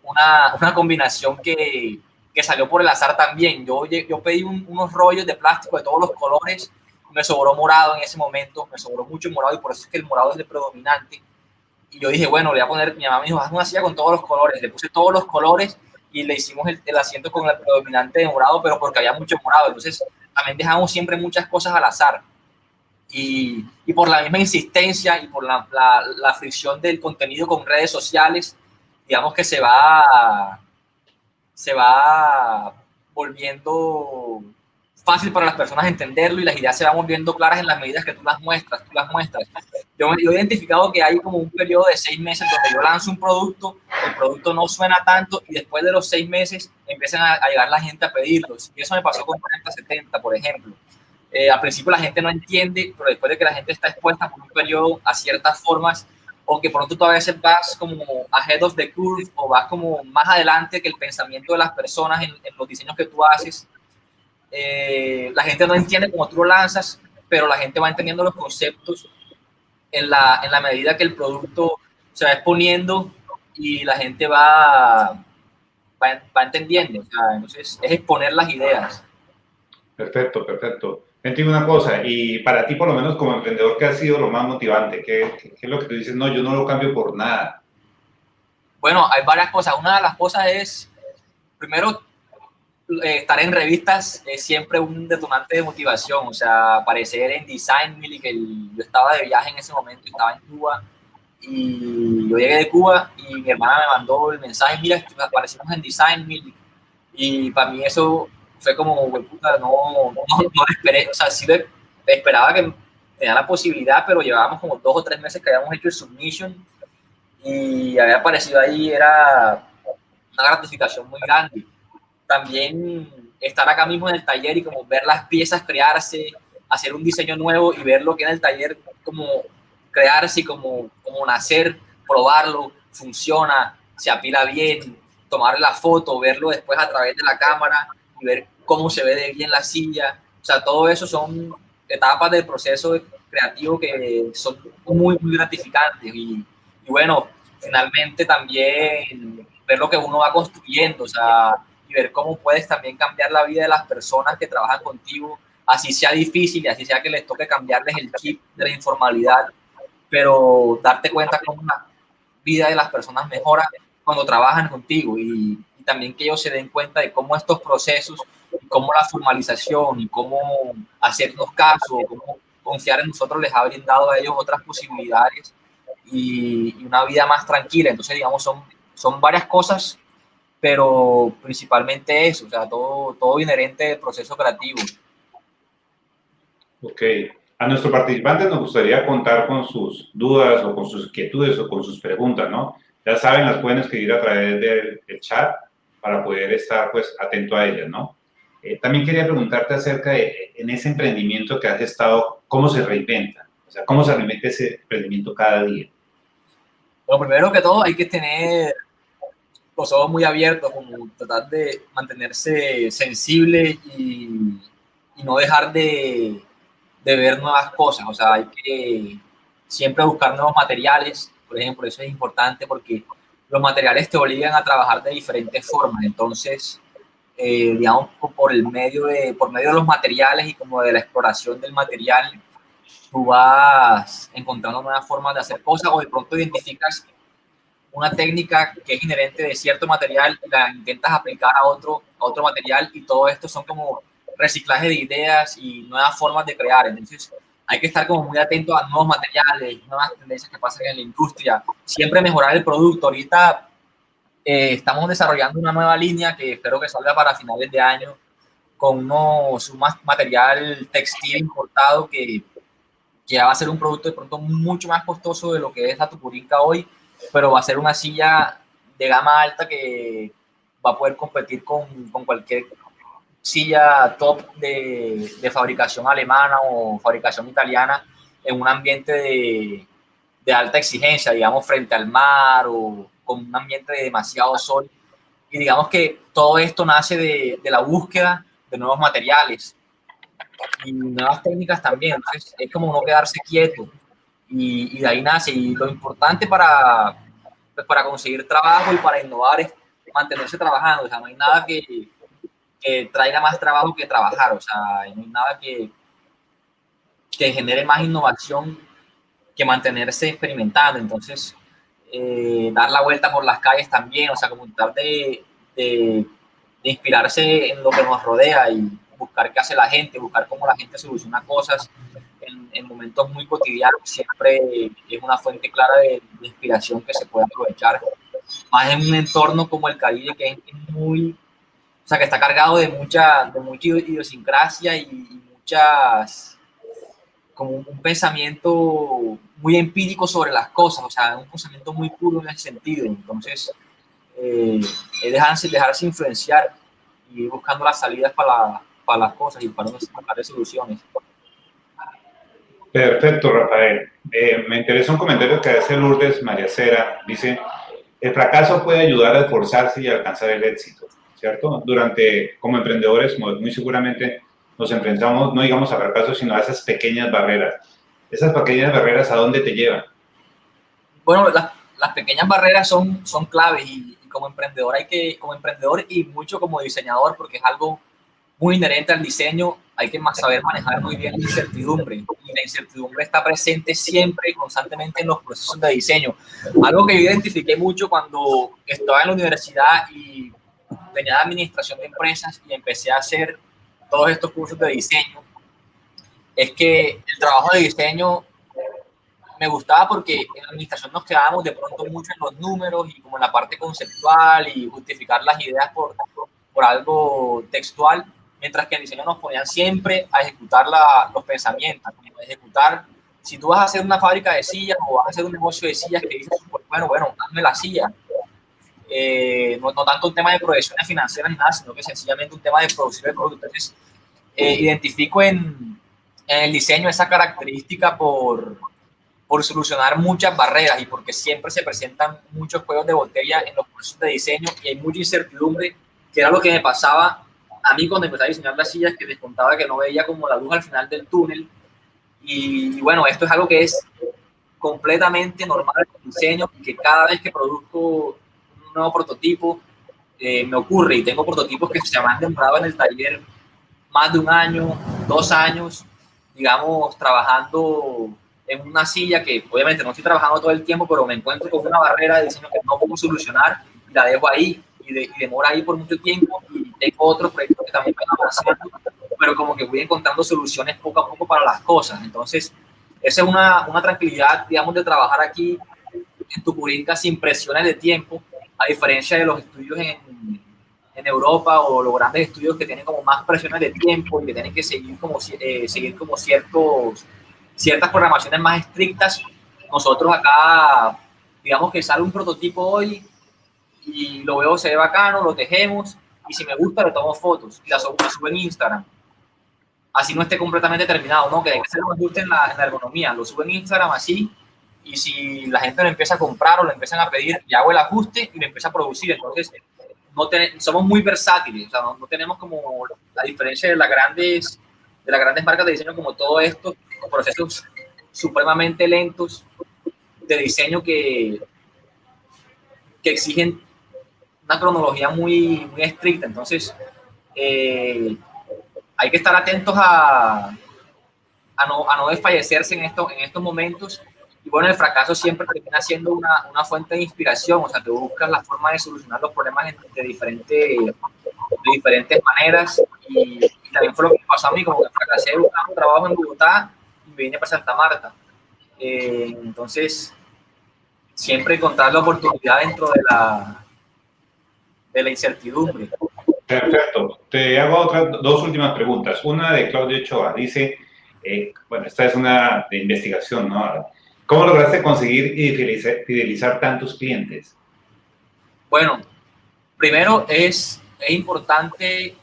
S5: una combinación que salió por el azar también. Yo pedí unos rollos de plástico de todos los colores, me sobró morado en ese momento, me sobró mucho morado y por eso es que el morado es el predominante. Y yo dije, bueno, le voy a poner, mi mamá me dijo, haz una silla con todos los colores, le puse todos los colores y le hicimos el asiento con el predominante de morado, pero porque había mucho morado. Entonces también dejamos siempre muchas cosas al azar. Y por la misma insistencia y por la fricción del contenido con redes sociales, digamos que se va volviendo fácil para las personas entenderlo y las ideas se van volviendo claras en las medidas que tú las muestras. Yo he identificado que hay como un periodo de 6 meses donde yo lanzo un producto, el producto no suena tanto y después de los 6 meses empiezan a llegar la gente a pedirlos. Y eso me pasó con 4070, por ejemplo. Al principio la gente no entiende, pero después de que la gente está expuesta por un periodo a ciertas formas, o que pronto tú a veces vas como ahead of the curve o vas como más adelante que el pensamiento de las personas en los diseños que tú haces, la gente no entiende cómo tú lo lanzas, pero la gente va entendiendo los conceptos en la medida que el producto se va exponiendo y la gente va entendiendo. O sea, entonces es exponer las ideas.
S4: Perfecto, perfecto. Entiendo una cosa, y para ti, por lo menos como emprendedor, ¿qué ha sido lo más motivante? ¿Qué es lo que tú dices? No, yo no lo cambio por nada.
S5: Bueno, hay varias cosas. Una de las cosas es, primero, estar en revistas es siempre un detonante de motivación. O sea, aparecer en Design Mill, que yo estaba de viaje en ese momento, estaba en Cuba, y yo llegué de Cuba y mi hermana me mandó el mensaje, mira, aparecimos en Design Mill, y para mí eso fue como, puta, no lo esperé. O sea, sí esperaba que me diera la posibilidad, pero llevábamos como 2 o 3 meses que habíamos hecho el submission y haber aparecido ahí era una gratificación muy grande. También estar acá mismo en el taller y como ver las piezas crearse, hacer un diseño nuevo y ver lo que en el taller como crearse y como nacer, probarlo, funciona, se apila bien, tomar la foto, verlo después a través de la cámara y ver cómo se ve de bien la silla. O sea, todo eso son etapas del proceso creativo que son muy, muy gratificantes. Y bueno, finalmente también ver lo que uno va construyendo, o sea, y ver cómo puedes también cambiar la vida de las personas que trabajan contigo, así sea difícil y así sea que les toque cambiarles el chip de la informalidad, pero darte cuenta cómo la vida de las personas mejora cuando trabajan contigo y también que ellos se den cuenta de cómo estos procesos, cómo la formalización y cómo hacernos caso, cómo confiar en nosotros les ha brindado a ellos otras posibilidades y una vida más tranquila. Entonces, digamos, son varias cosas pero principalmente eso, o sea, todo inherente del proceso creativo.
S4: Ok. A nuestros participantes nos gustaría contar con sus dudas o con sus inquietudes o con sus preguntas, ¿no? Ya saben, las pueden escribir a través del chat para poder estar, pues, atento a ellas, ¿no? También quería preguntarte acerca de, en ese emprendimiento que has estado, ¿cómo se reinventa? O sea, ¿cómo se reinventa ese emprendimiento cada día?
S5: Bueno, primero que todo hay que tener los ojos muy abiertos, como tratar de mantenerse sensible y no dejar de ver nuevas cosas. O sea, hay que siempre buscar nuevos materiales, por ejemplo, eso es importante porque los materiales te obligan a trabajar de diferentes formas. Entonces, digamos, por medio de los materiales y como de la exploración del material, tú vas encontrando nuevas formas de hacer cosas o de pronto identificas una técnica que es inherente de cierto material y la intentas aplicar a otro material, y todo esto son como reciclaje de ideas y nuevas formas de crear. Entonces hay que estar como muy atento a nuevos materiales, nuevas tendencias que pasan en la industria, siempre mejorar el producto. Ahorita estamos desarrollando una nueva línea que espero que salga para finales de año con un material textil importado que ya va a ser un producto de pronto mucho más costoso de lo que es la Tupurinca hoy, pero va a ser una silla de gama alta que va a poder competir con cualquier silla top de fabricación alemana o fabricación italiana en un ambiente de alta exigencia, digamos, frente al mar o con un ambiente de demasiado sol. Y digamos que todo esto nace de la búsqueda de nuevos materiales y nuevas técnicas también. Entonces es como no quedarse quieto, y de ahí nace. Y lo importante pues para conseguir trabajo y para innovar es mantenerse trabajando. O sea, no hay nada que traiga más trabajo que trabajar. O sea, no hay nada que genere más innovación que mantenerse experimentando. Entonces, dar la vuelta por las calles también, o sea, como tratar de inspirarse en lo que nos rodea y buscar qué hace la gente, buscar cómo la gente soluciona cosas en momentos muy cotidianos, siempre es una fuente clara de inspiración que se puede aprovechar, más en un entorno como el Caribe, que es muy, o sea, que está cargado de mucha idiosincrasia y muchas, como un pensamiento muy empírico sobre las cosas, o sea, un pensamiento muy puro en ese sentido. Entonces, dejarse influenciar y ir buscando las salidas para las cosas y para buscar soluciones.
S4: Perfecto, Rafael. Me interesa un comentario que hace Lourdes María Cera. Dice, el fracaso puede ayudar a esforzarse y a alcanzar el éxito, ¿cierto? Como emprendedores, muy seguramente nos enfrentamos, no digamos a fracasos, sino a esas pequeñas barreras. Esas pequeñas barreras, ¿a dónde te llevan?
S5: Bueno, las pequeñas barreras son claves, y como emprendedor como emprendedor y mucho como diseñador, porque es algo muy inherente al diseño, hay que saber manejar muy bien la incertidumbre. Y la incertidumbre está presente siempre y constantemente en los procesos de diseño. Algo que yo identifiqué mucho cuando estaba en la universidad y tenía administración de empresas y empecé a hacer todos estos cursos de diseño, es que el trabajo de diseño me gustaba porque en la administración nos quedábamos de pronto mucho en los números y como en la parte conceptual y justificar las ideas por algo textual, mientras que en diseño nos ponían siempre a ejecutar los pensamientos, a ejecutar. Si tú vas a hacer una fábrica de sillas o vas a hacer un negocio de sillas que dices, pues, bueno, hazme la silla. No tanto un tema de proyecciones financieras ni nada, sino que sencillamente un tema de producir el producto. Entonces, identifico en el diseño esa característica por solucionar muchas barreras y porque siempre se presentan muchos juegos de botella en los procesos de diseño y hay mucha incertidumbre, que era lo que me pasaba a mí cuando empecé a diseñar las sillas, que les contaba que no veía como la luz al final del túnel. Y bueno, esto es algo que es completamente normal en el diseño, que cada vez que produzco un nuevo prototipo me ocurre, y tengo prototipos que se me han demorado en el taller más de un año, 2 años, digamos, trabajando en una silla que obviamente no estoy trabajando todo el tiempo, pero me encuentro con una barrera de diseño que no puedo solucionar y la dejo ahí y demora ahí por mucho tiempo, y tengo otros proyectos que también van avanzando, pero como que voy encontrando soluciones poco a poco para las cosas. Entonces, esa es una tranquilidad, digamos, de trabajar aquí en Tupurinca sin presiones de tiempo, a diferencia de los estudios en Europa o los grandes estudios que tienen como más presiones de tiempo y que tienen que seguir como ciertas programaciones más estrictas, nosotros acá, digamos que sale un prototipo hoy y lo veo, se ve bacano, lo tejemos y si me gusta le tomo fotos y la subo en Instagram. Así no esté completamente terminado, ¿no? Que hay que hacer un ajuste en la ergonomía. Lo subo en Instagram así y si la gente lo empieza a comprar o lo empiezan a pedir, le hago el ajuste y lo empiezo a producir. Entonces, somos muy versátiles, o sea, no tenemos como la diferencia de las grandes marcas de diseño, como todo esto, procesos supremamente lentos de diseño que exigen una cronología muy estricta. Entonces, hay que estar atentos a no desfallecerse en estos momentos. Y bueno, el fracaso siempre termina siendo una fuente de inspiración, o sea, que buscas la forma de solucionar los problemas de diferentes maneras. Y también fue lo que me pasó a mí, como que fracasé buscando un trabajo en Bogotá y me vine para Santa Marta. Entonces, siempre encontrar la oportunidad dentro de la incertidumbre.
S4: Perfecto. Te hago otras dos últimas preguntas. Una de Claudio Ochoa. Dice, bueno, esta es una de investigación, ¿no? ¿Cómo lograste conseguir y fidelizar tantos clientes?
S5: Bueno, primero es importante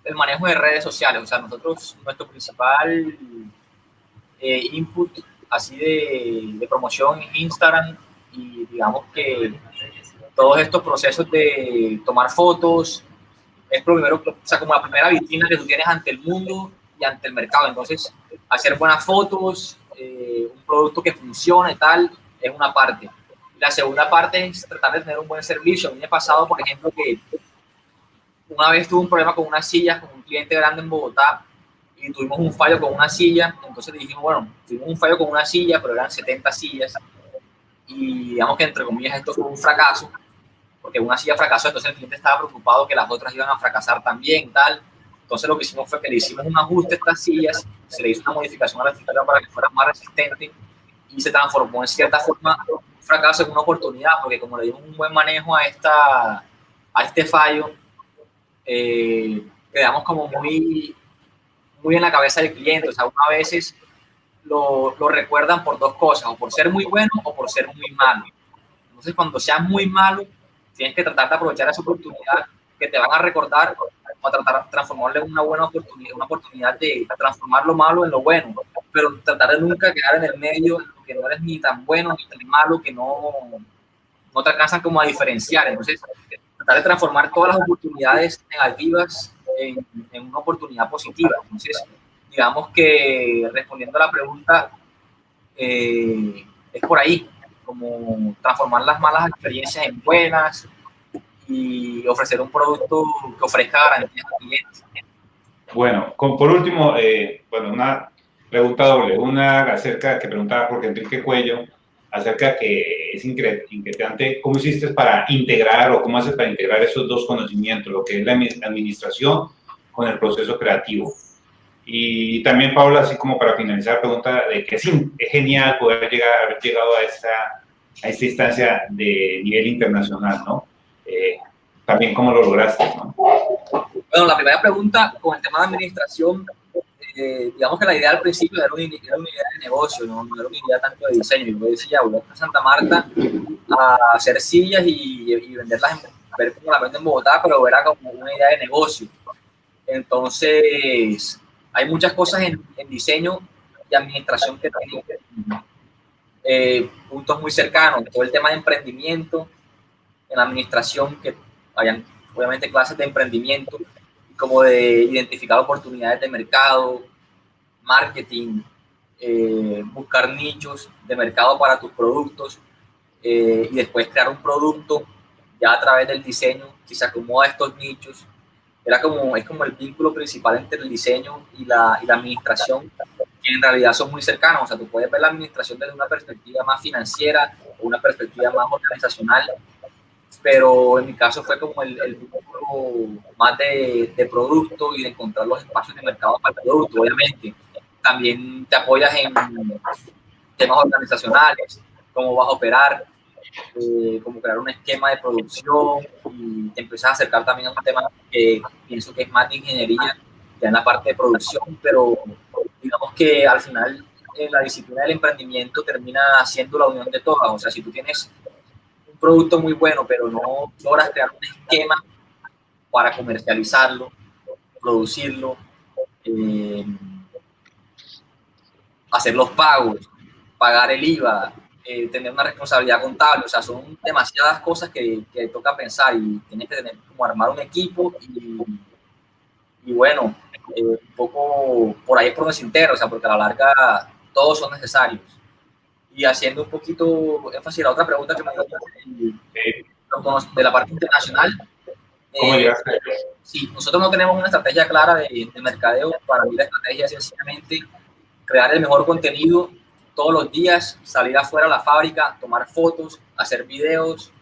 S5: el manejo de redes sociales. O sea, nuestro principal input así de promoción en Instagram, y digamos que todos estos procesos de tomar fotos es primero, o sea, como la primera vitrina que tú tienes ante el mundo y ante el mercado. Entonces, hacer buenas fotos, un producto que funcione, tal, es una parte. La segunda parte es tratar de tener un buen servicio. A mí me ha pasado, por ejemplo, que una vez tuve un problema con unas sillas con un cliente grande en Bogotá y tuvimos un fallo con una silla. Entonces le dijimos, bueno, tuvimos un fallo con una silla, pero eran 70 sillas. Y digamos que, entre comillas, esto fue un fracaso, porque una silla fracasó, entonces el cliente estaba preocupado que las otras iban a fracasar también, tal. Entonces lo que hicimos fue que le hicimos un ajuste a estas sillas, se le hizo una modificación a la estructura para que fuera más resistente y se transformó en cierta forma un fracaso en una oportunidad, porque como le dimos un buen manejo a este fallo, quedamos como muy en la cabeza del cliente. O sea, a veces lo recuerdan por dos cosas, o por ser muy bueno o por ser muy malo. Entonces, cuando seas muy malo, tienes que tratar de aprovechar esa oportunidad que te van a recordar, o tratar de transformarle en una buena oportunidad, una oportunidad de transformar lo malo en lo bueno, pero tratar de nunca quedar en el medio, que no eres ni tan bueno ni tan malo, que no te alcanzan como a diferenciar. Entonces, tratar de transformar todas las oportunidades negativas en una oportunidad positiva. Entonces, digamos que respondiendo a la pregunta, es por ahí, como transformar las malas experiencias en buenas y ofrecer un producto que ofrezca garantías al cliente.
S4: Bueno, por último, bueno, una pregunta doble. Una acerca que preguntaba Jorge Enrique Cuello, acerca que es inquietante, ¿cómo hiciste para integrar o cómo haces para integrar esos dos conocimientos, lo que es la administración con el proceso creativo? Y también, Paula, así como para finalizar, pregunta de que es genial poder haber llegado a esta instancia de nivel internacional, ¿no? También, ¿cómo lo lograste, no?
S5: Bueno, la primera pregunta con el tema de administración, digamos que la idea al principio era una idea de negocio, no era una idea tanto de diseño. Yo decía, voy a Santa Marta a hacer sillas y venderlas, ver cómo las venden en Bogotá, pero era como una idea de negocio. Entonces, hay muchas cosas en diseño y administración que tienen puntos muy cercanos. Todo el tema de emprendimiento, en la administración, que hayan obviamente clases de emprendimiento, como de identificar oportunidades de mercado, marketing, buscar nichos de mercado para tus productos, y después crear un producto ya a través del diseño que se acomoda a estos nichos. Es como el vínculo principal entre el diseño y la administración, que en realidad son muy cercanos. O sea, tú puedes ver la administración desde una perspectiva más financiera o una perspectiva más organizacional, pero en mi caso fue como el vínculo más de producto y de encontrar los espacios de mercado para el producto. Obviamente, también te apoyas en temas organizacionales, cómo vas a operar, como crear un esquema de producción y te empiezas a acercar también a un tema que pienso que es más de ingeniería, ya en la parte de producción, pero digamos que al final la disciplina del emprendimiento termina siendo la unión de todas. O sea, si tú tienes un producto muy bueno, pero no logras crear un esquema para comercializarlo, producirlo, eh, hacer los pagos, pagar el IVA, tener una responsabilidad contable, o sea, son demasiadas cosas que toca pensar y tienes que tener como armar un equipo y bueno, un poco por ahí es por donde se integra, o sea, porque a la larga todos son necesarios. Y haciendo un poquito énfasis a la otra pregunta que me dio de la parte internacional.
S4: ¿Cómo llegaste?
S5: Sí, nosotros no tenemos una estrategia clara de mercadeo. Para mí la estrategia es sencillamente crear el mejor contenido todos los días, salir afuera a la fábrica, tomar fotos, hacer videos.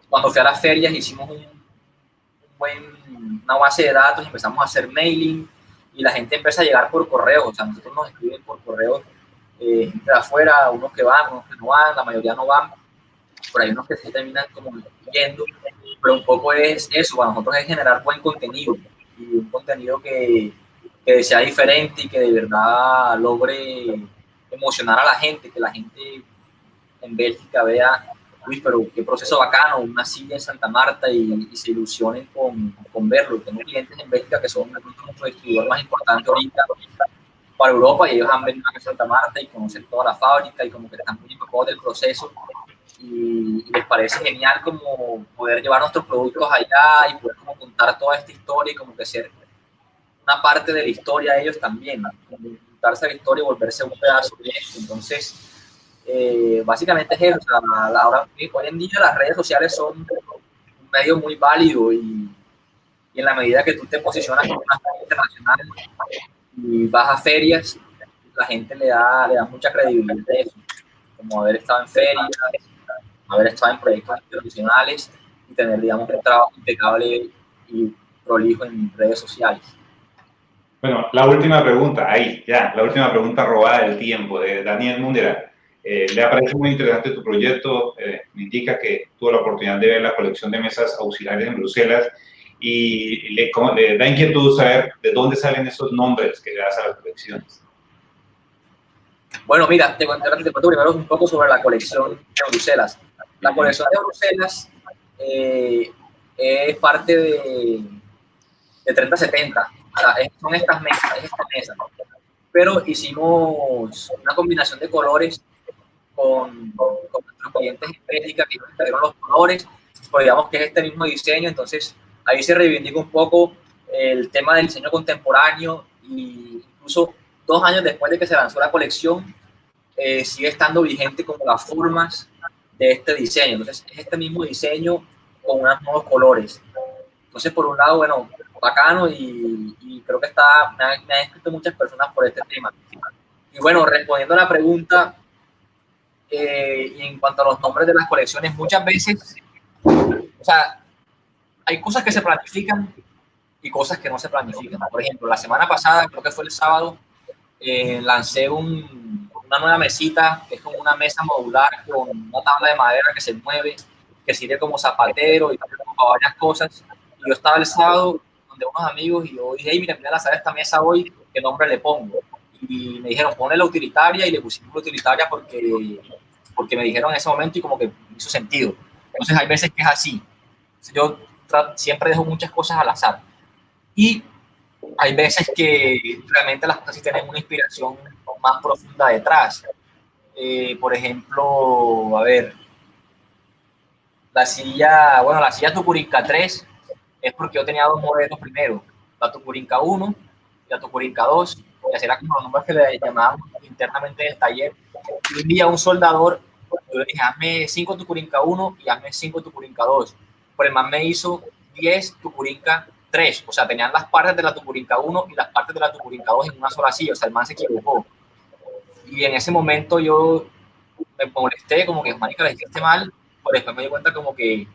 S5: Cuando fui a las ferias hicimos una base de datos y empezamos a hacer mailing y la gente empieza a llegar por correo. O sea, nosotros nos escriben por correo gente de afuera, unos que van, unos que no van, la mayoría no van. Por ahí unos que se terminan como yendo, pero un poco es eso, para nosotros es generar buen contenido y un contenido que sea diferente y que de verdad logre emocionar a la gente, que la gente en Bélgica vea, uy, pero qué proceso bacano, una silla en Santa Marta y se ilusionen con verlo. Tengo clientes en Bélgica que son nuestro distribuidor más importante ahorita para Europa y ellos han venido a Santa Marta y conocen toda la fábrica y como que están muy empapados del proceso. Y les parece genial como poder llevar nuestros productos allá y poder como contar toda esta historia y como que ser una parte de la historia de ellos también, ¿no? Contarse la historia y volverse un pedazo de esto. Entonces, básicamente es eso. O sea, ahora, hoy en día las redes sociales son un medio muy válido y en la medida que tú te posicionas como una feria internacional y vas a ferias, la gente le da mucha credibilidad a eso, como haber estado en ferias, haber estado en proyectos internacionales y tener, digamos, un trabajo impecable y prolijo en redes sociales.
S4: Bueno, la última pregunta, ahí, ya, la última pregunta robada del tiempo, de Daniel Mundera. Le aparece muy interesante tu proyecto, me indica que tuvo la oportunidad de ver la colección de mesas auxiliares en Bruselas y le da inquietud saber de dónde salen esos nombres que le das a las colecciones.
S5: Bueno, mira, te cuento primero un poco sobre la colección de Bruselas. La colección de Bruselas es parte de 3070. O sea, son estas mesas, es esta mesa. Pero hicimos una combinación de colores con nuestros clientes en Bélgica que nos trajeron los colores, pues digamos que es este mismo diseño. Entonces ahí se reivindica un poco el tema del diseño contemporáneo y incluso 2 años después de que se lanzó la colección, sigue estando vigente como las formas de este diseño. Entonces, es este mismo diseño con unos nuevos colores. Entonces, por un lado, bueno, bacano y creo que me han escrito muchas personas por este tema. Y bueno, respondiendo a la pregunta, y en cuanto a los nombres de las colecciones, muchas veces, o sea, hay cosas que se planifican y cosas que no se planifican. Por ejemplo, la semana pasada, creo que fue el sábado, lancé una nueva mesita, que es como una mesa modular con una tabla de madera que se mueve, que sirve como zapatero y también como para varias cosas. Y yo estaba el sábado donde unos amigos y yo dije, hey, mira, voy a lanzar esta mesa hoy, ¿qué nombre le pongo? Y me dijeron, ponle la utilitaria, y le pusimos la utilitaria porque me dijeron en ese momento y como que hizo sentido. Entonces hay veces que es así. Yo siempre dejo muchas cosas al azar. Y hay veces que realmente las cosas sí tienen una inspiración más profunda detrás. Por ejemplo, a ver, la silla Tucurinca 3 es porque yo tenía 2 modelos primero, la Tucurinca 1 y la Tucurinca 2, y así era como los nombres que le llamábamos internamente en el taller. Y un día un soldador, yo le dije, hazme 5 Tucurinca 1 y hazme 5 Tucurinca 2. Pero el man me hizo 10 Tucurinca 3, o sea, tenían las partes de la Tucurinca 1 y las partes de la Tucurinca 2 en una sola silla, o sea, el man se equivocó. Y en ese momento yo me molesté, como que, marica, le hiciste mal, pero después me di cuenta como que,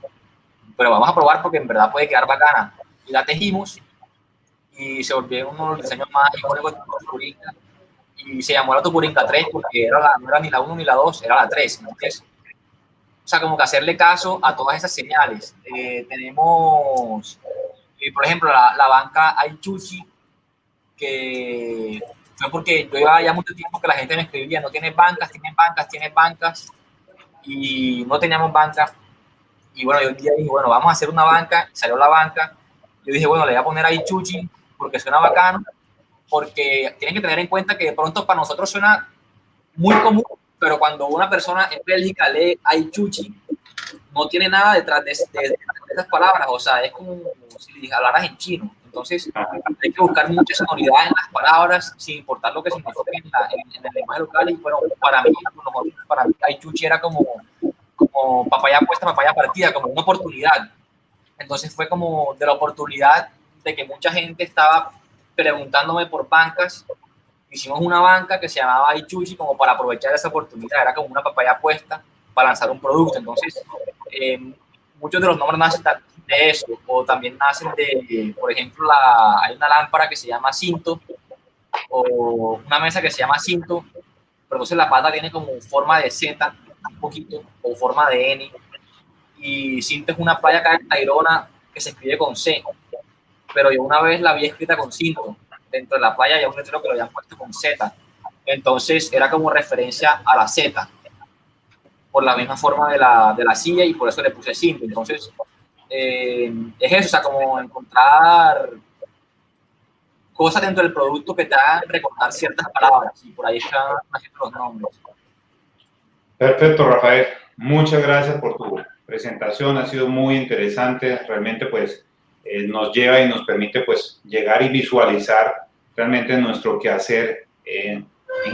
S5: pero vamos a probar porque en verdad puede quedar bacana. Y la tejimos y se volvió uno de los diseños más icónicos de Tucurinca. y se llamó la Tupurinca 3 porque no era ni la 1 ni la 2, era la 3. Entonces, o sea, como que hacerle caso a todas esas señales. Tenemos, por ejemplo, la banca Aichuchi, que fue porque yo llevaba ya mucho tiempo que la gente me escribía, no tienes bancas, tienes bancas, tienes bancas, y no teníamos banca. Y bueno, yo un día dije, bueno, vamos a hacer una banca, salió la banca. Yo dije, bueno, le voy a poner ahí Chuchi porque suena bacano, porque tienen que tener en cuenta que de pronto para nosotros suena muy común, pero cuando una persona en Bélgica lee Aichuchi, no tiene nada detrás de esas palabras, o sea, es como si hablaras en chino. Entonces, hay que buscar mucha sonoridad en las palabras, sin importar lo que signifique en el lenguaje local. Y bueno, para mí Aichuchi era como papaya puesta, papaya partida, como una oportunidad. Entonces fue como de la oportunidad de que mucha gente estaba preguntándome por bancas. Hicimos una banca que se llamaba Aichuchi como para aprovechar esa oportunidad. Era como una papaya puesta para lanzar un producto. Entonces, muchos de los nombres nacen de eso, o también nacen de, por ejemplo, hay una lámpara que se llama Cinto, o una mesa que se llama Cinto, pero entonces la pata tiene como forma de Z, un poquito, o forma de N, y Cinto es una playa acá en Tayrona que se escribe con C, pero yo una vez la había escrita con Cinto, dentro de la playa había un letrero que lo habían puesto con Z, entonces era como referencia a la Z, por la misma forma de la silla, y por eso le puse Cinto. Entonces, es eso, o sea, como encontrar cosas dentro del producto que te hagan recordar ciertas palabras, y por ahí están haciendo los nombres.
S4: Perfecto, Rafael. Muchas gracias por tu presentación, ha sido muy interesante, realmente pues nos lleva y nos permite pues llegar y visualizar realmente nuestro quehacer en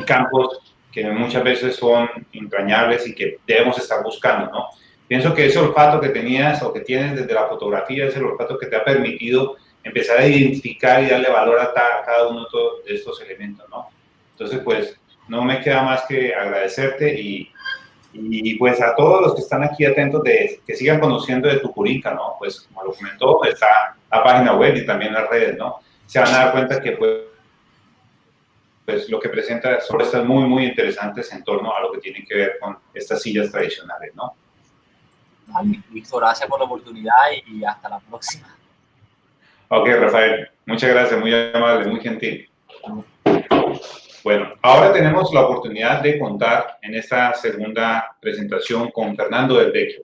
S4: campos que muchas veces son entrañables y que debemos estar buscando, ¿no? Pienso que ese olfato que tenías o que tienes desde la fotografía es el olfato que te ha permitido empezar a identificar y darle valor a cada uno de estos elementos, ¿no? Entonces, pues, no me queda más que agradecerte y pues a todos los que están aquí atentos de que sigan conociendo de Tupurinca, ¿no? Pues, como lo comentó, está la página web y también las redes, ¿no? Se van a dar cuenta que, pues lo que presenta son propuestas muy, muy interesantes en torno a lo que tiene que ver con estas sillas tradicionales, ¿no?
S5: Listo, gracias por la oportunidad y hasta la próxima.
S4: Ok, Rafael, muchas gracias, muy amable, muy gentil. Bueno, ahora tenemos la oportunidad de contar en esta segunda presentación con Fernando Del Vecchio.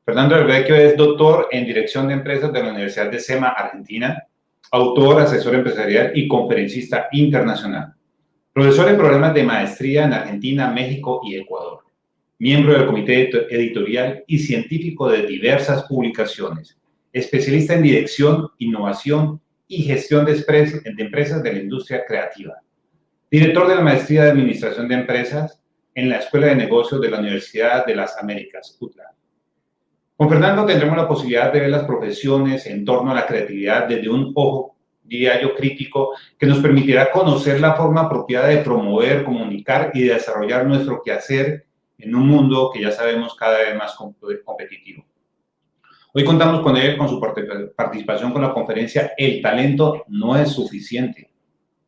S4: Fernando Del Vecchio es doctor en Dirección de Empresas de la Universidad de SEMA, Argentina, autor, asesor empresarial y conferencista internacional. Profesor en programas de maestría en Argentina, México y Ecuador. Miembro del comité editorial y científico de diversas publicaciones. Especialista en dirección, innovación y gestión de empresas de la industria creativa. Director de la maestría de Administración de Empresas en la Escuela de Negocios de la Universidad de las Américas, UTLA. Con Fernando tendremos la posibilidad de ver las profesiones en torno a la creatividad desde un ojo, diría yo, crítico, que nos permitirá conocer la forma apropiada de promover, comunicar y de desarrollar nuestro quehacer en un mundo que ya sabemos cada vez más competitivo. Hoy contamos con él, con su participación con la conferencia El talento no es suficiente.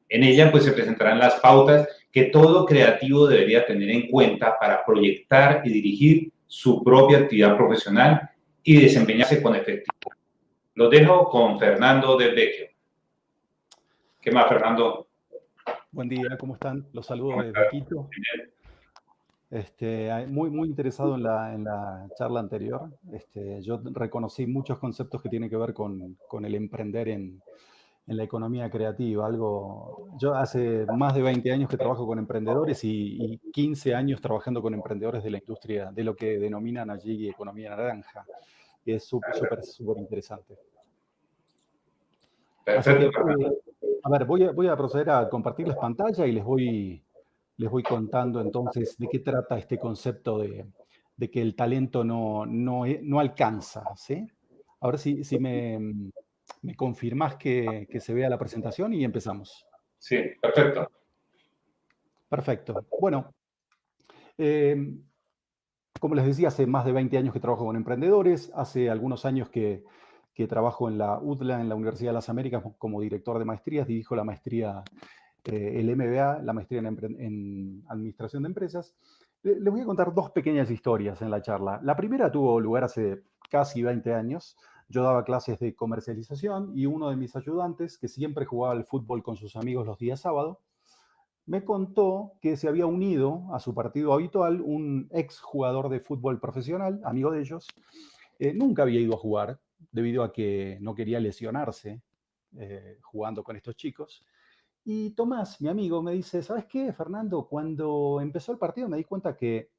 S4: En ella pues se presentarán las pautas que todo creativo debería tener en cuenta para proyectar y dirigir su propia actividad profesional y desempeñarse con efectividad. Los dejo con Fernando Del Vecchio. ¿Qué más, Fernando?
S6: Buen día, ¿cómo están? Los saludo desde Quito. Muy interesado en la charla anterior. Yo reconocí muchos conceptos que tienen que ver con el emprender en la economía creativa. Yo hace más de 20 años que trabajo con emprendedores y 15 años trabajando con emprendedores de la industria, de lo que denominan allí economía naranja. Y es súper interesante.
S4: Perfecto.
S6: Así que, a ver, voy a proceder a compartirles pantalla y les voy contando entonces de qué trata este concepto de que el talento no alcanza, ¿sí? Ahora sí me confirmás que se vea la presentación y empezamos.
S4: Sí, perfecto.
S6: Perfecto. Bueno, como les decía, hace más de 20 años que trabajo con emprendedores, hace algunos años que trabajo en la UTLA, en la Universidad de las Américas, como director de maestrías, dirijo la maestría el MBA, la maestría en Administración de Empresas. Les voy a contar dos pequeñas historias en la charla. La primera tuvo lugar hace casi 20 años. Yo daba clases de comercialización y uno de mis ayudantes, que siempre jugaba al fútbol con sus amigos los días sábados, me contó que se había unido a su partido habitual un ex jugador de fútbol profesional, amigo de ellos. Nunca había ido a jugar debido a que no quería lesionarse jugando con estos chicos. Y Tomás, mi amigo, me dice, ¿sabes qué, Fernando? Cuando empezó el partido me di cuenta que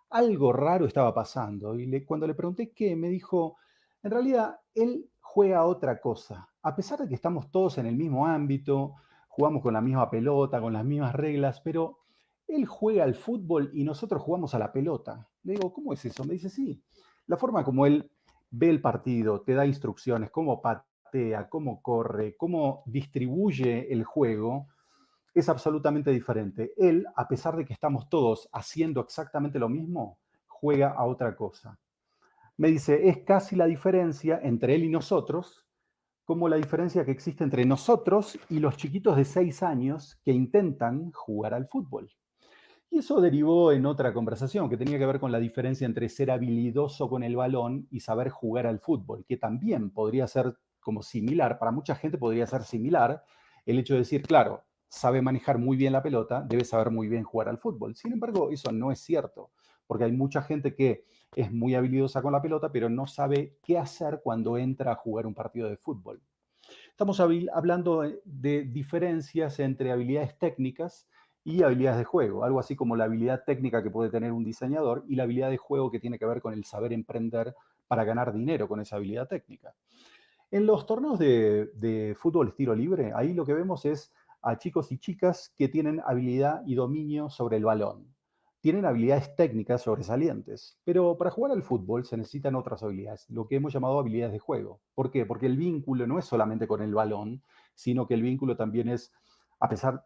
S6: algo raro estaba pasando. Y cuando le pregunté qué, me dijo, en realidad él juega otra cosa. A pesar de que estamos todos en el mismo ámbito, jugamos con la misma pelota, con las mismas reglas, pero él juega al fútbol y nosotros jugamos a la pelota. Le digo, ¿cómo es eso? Me dice, sí. La forma como él ve el partido, te da instrucciones, cómo patea, cómo corre, cómo distribuye el juego, es absolutamente diferente. Él, a pesar de que estamos todos haciendo exactamente lo mismo, juega a otra cosa. Me dice, es casi la diferencia entre él y nosotros, como la diferencia que existe entre nosotros y los chiquitos de 6 años que intentan jugar al fútbol. Y eso derivó en otra conversación que tenía que ver con la diferencia entre ser habilidoso con el balón y saber jugar al fútbol, que también podría ser como similar, para mucha gente podría ser similar, el hecho de decir, claro, sabe manejar muy bien la pelota, debe saber muy bien jugar al fútbol. Sin embargo, eso no es cierto, porque hay mucha gente que es muy habilidosa con la pelota, pero no sabe qué hacer cuando entra a jugar un partido de fútbol. Estamos hablando de diferencias entre habilidades técnicas y habilidades de juego, algo así como la habilidad técnica que puede tener un diseñador y la habilidad de juego que tiene que ver con el saber emprender para ganar dinero con esa habilidad técnica. En los torneos de fútbol estilo libre, ahí lo que vemos es a chicos y chicas que tienen habilidad y dominio sobre el balón. Tienen habilidades técnicas sobresalientes, pero para jugar al fútbol se necesitan otras habilidades, lo que hemos llamado habilidades de juego. ¿Por qué? Porque el vínculo no es solamente con el balón, sino que el vínculo también es, a pesar,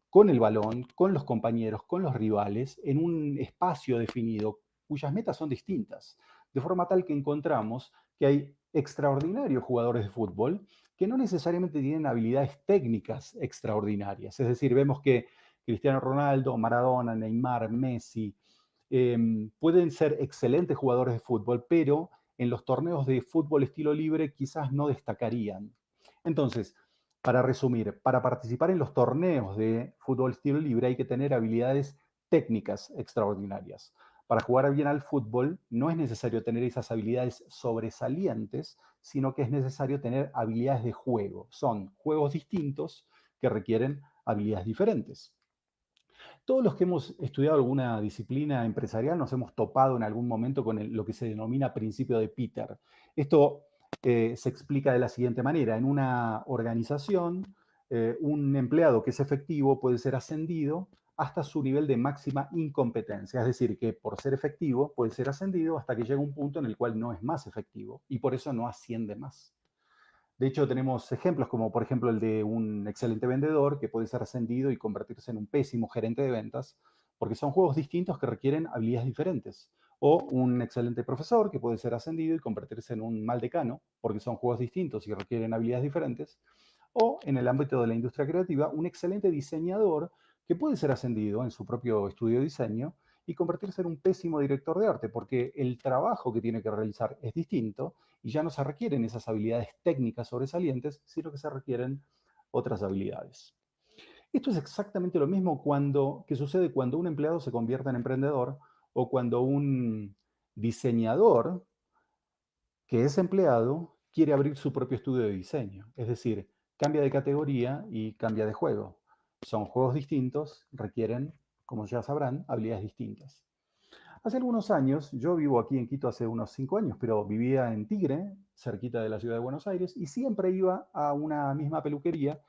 S6: con el balón, con los compañeros, con los rivales, en un espacio definido cuyas metas son distintas, de forma tal que encontramos que hay extraordinarios jugadores de fútbol que no necesariamente tienen habilidades técnicas extraordinarias. Es decir, vemos que Cristiano Ronaldo, Maradona, Neymar, Messi, pueden ser excelentes jugadores de fútbol, pero en los torneos de fútbol estilo libre quizás no destacarían. Entonces, para resumir, para participar en los torneos de fútbol estilo libre hay que tener habilidades técnicas extraordinarias. Para jugar bien al fútbol no es necesario tener esas habilidades sobresalientes, sino que es necesario tener habilidades de juego. Son juegos distintos que requieren habilidades diferentes. Todos los que hemos estudiado alguna disciplina empresarial nos hemos topado en algún momento con lo que se denomina principio de Peter. Esto se explica de la siguiente manera. En una organización, un empleado que es efectivo puede ser ascendido hasta su nivel de máxima incompetencia. Es decir, que por ser efectivo puede ser ascendido hasta que llega un punto en el cual no es más efectivo y por eso no asciende más. De hecho, tenemos ejemplos como, por ejemplo, el de un excelente vendedor que puede ser ascendido y convertirse en un pésimo gerente de ventas, porque son juegos distintos que requieren habilidades diferentes. O un excelente profesor que puede ser ascendido y convertirse en un mal decano, porque son juegos distintos y requieren habilidades diferentes. O, en el ámbito de la industria creativa, un excelente diseñador que puede ser ascendido en su propio estudio de diseño y convertirse en un pésimo director de arte, porque el trabajo que tiene que realizar es distinto y ya no se requieren esas habilidades técnicas sobresalientes, sino que se requieren otras habilidades. Esto es exactamente lo mismo que sucede cuando un empleado se convierte en emprendedor o cuando un diseñador que es empleado quiere abrir su propio estudio de diseño. Es decir, cambia de categoría y cambia de juego. Son juegos distintos, requieren, como ya sabrán, habilidades distintas. Hace algunos años, yo vivo aquí en Quito hace unos 5 años, pero vivía en Tigre, cerquita de la ciudad de Buenos Aires, y siempre iba a una misma peluquería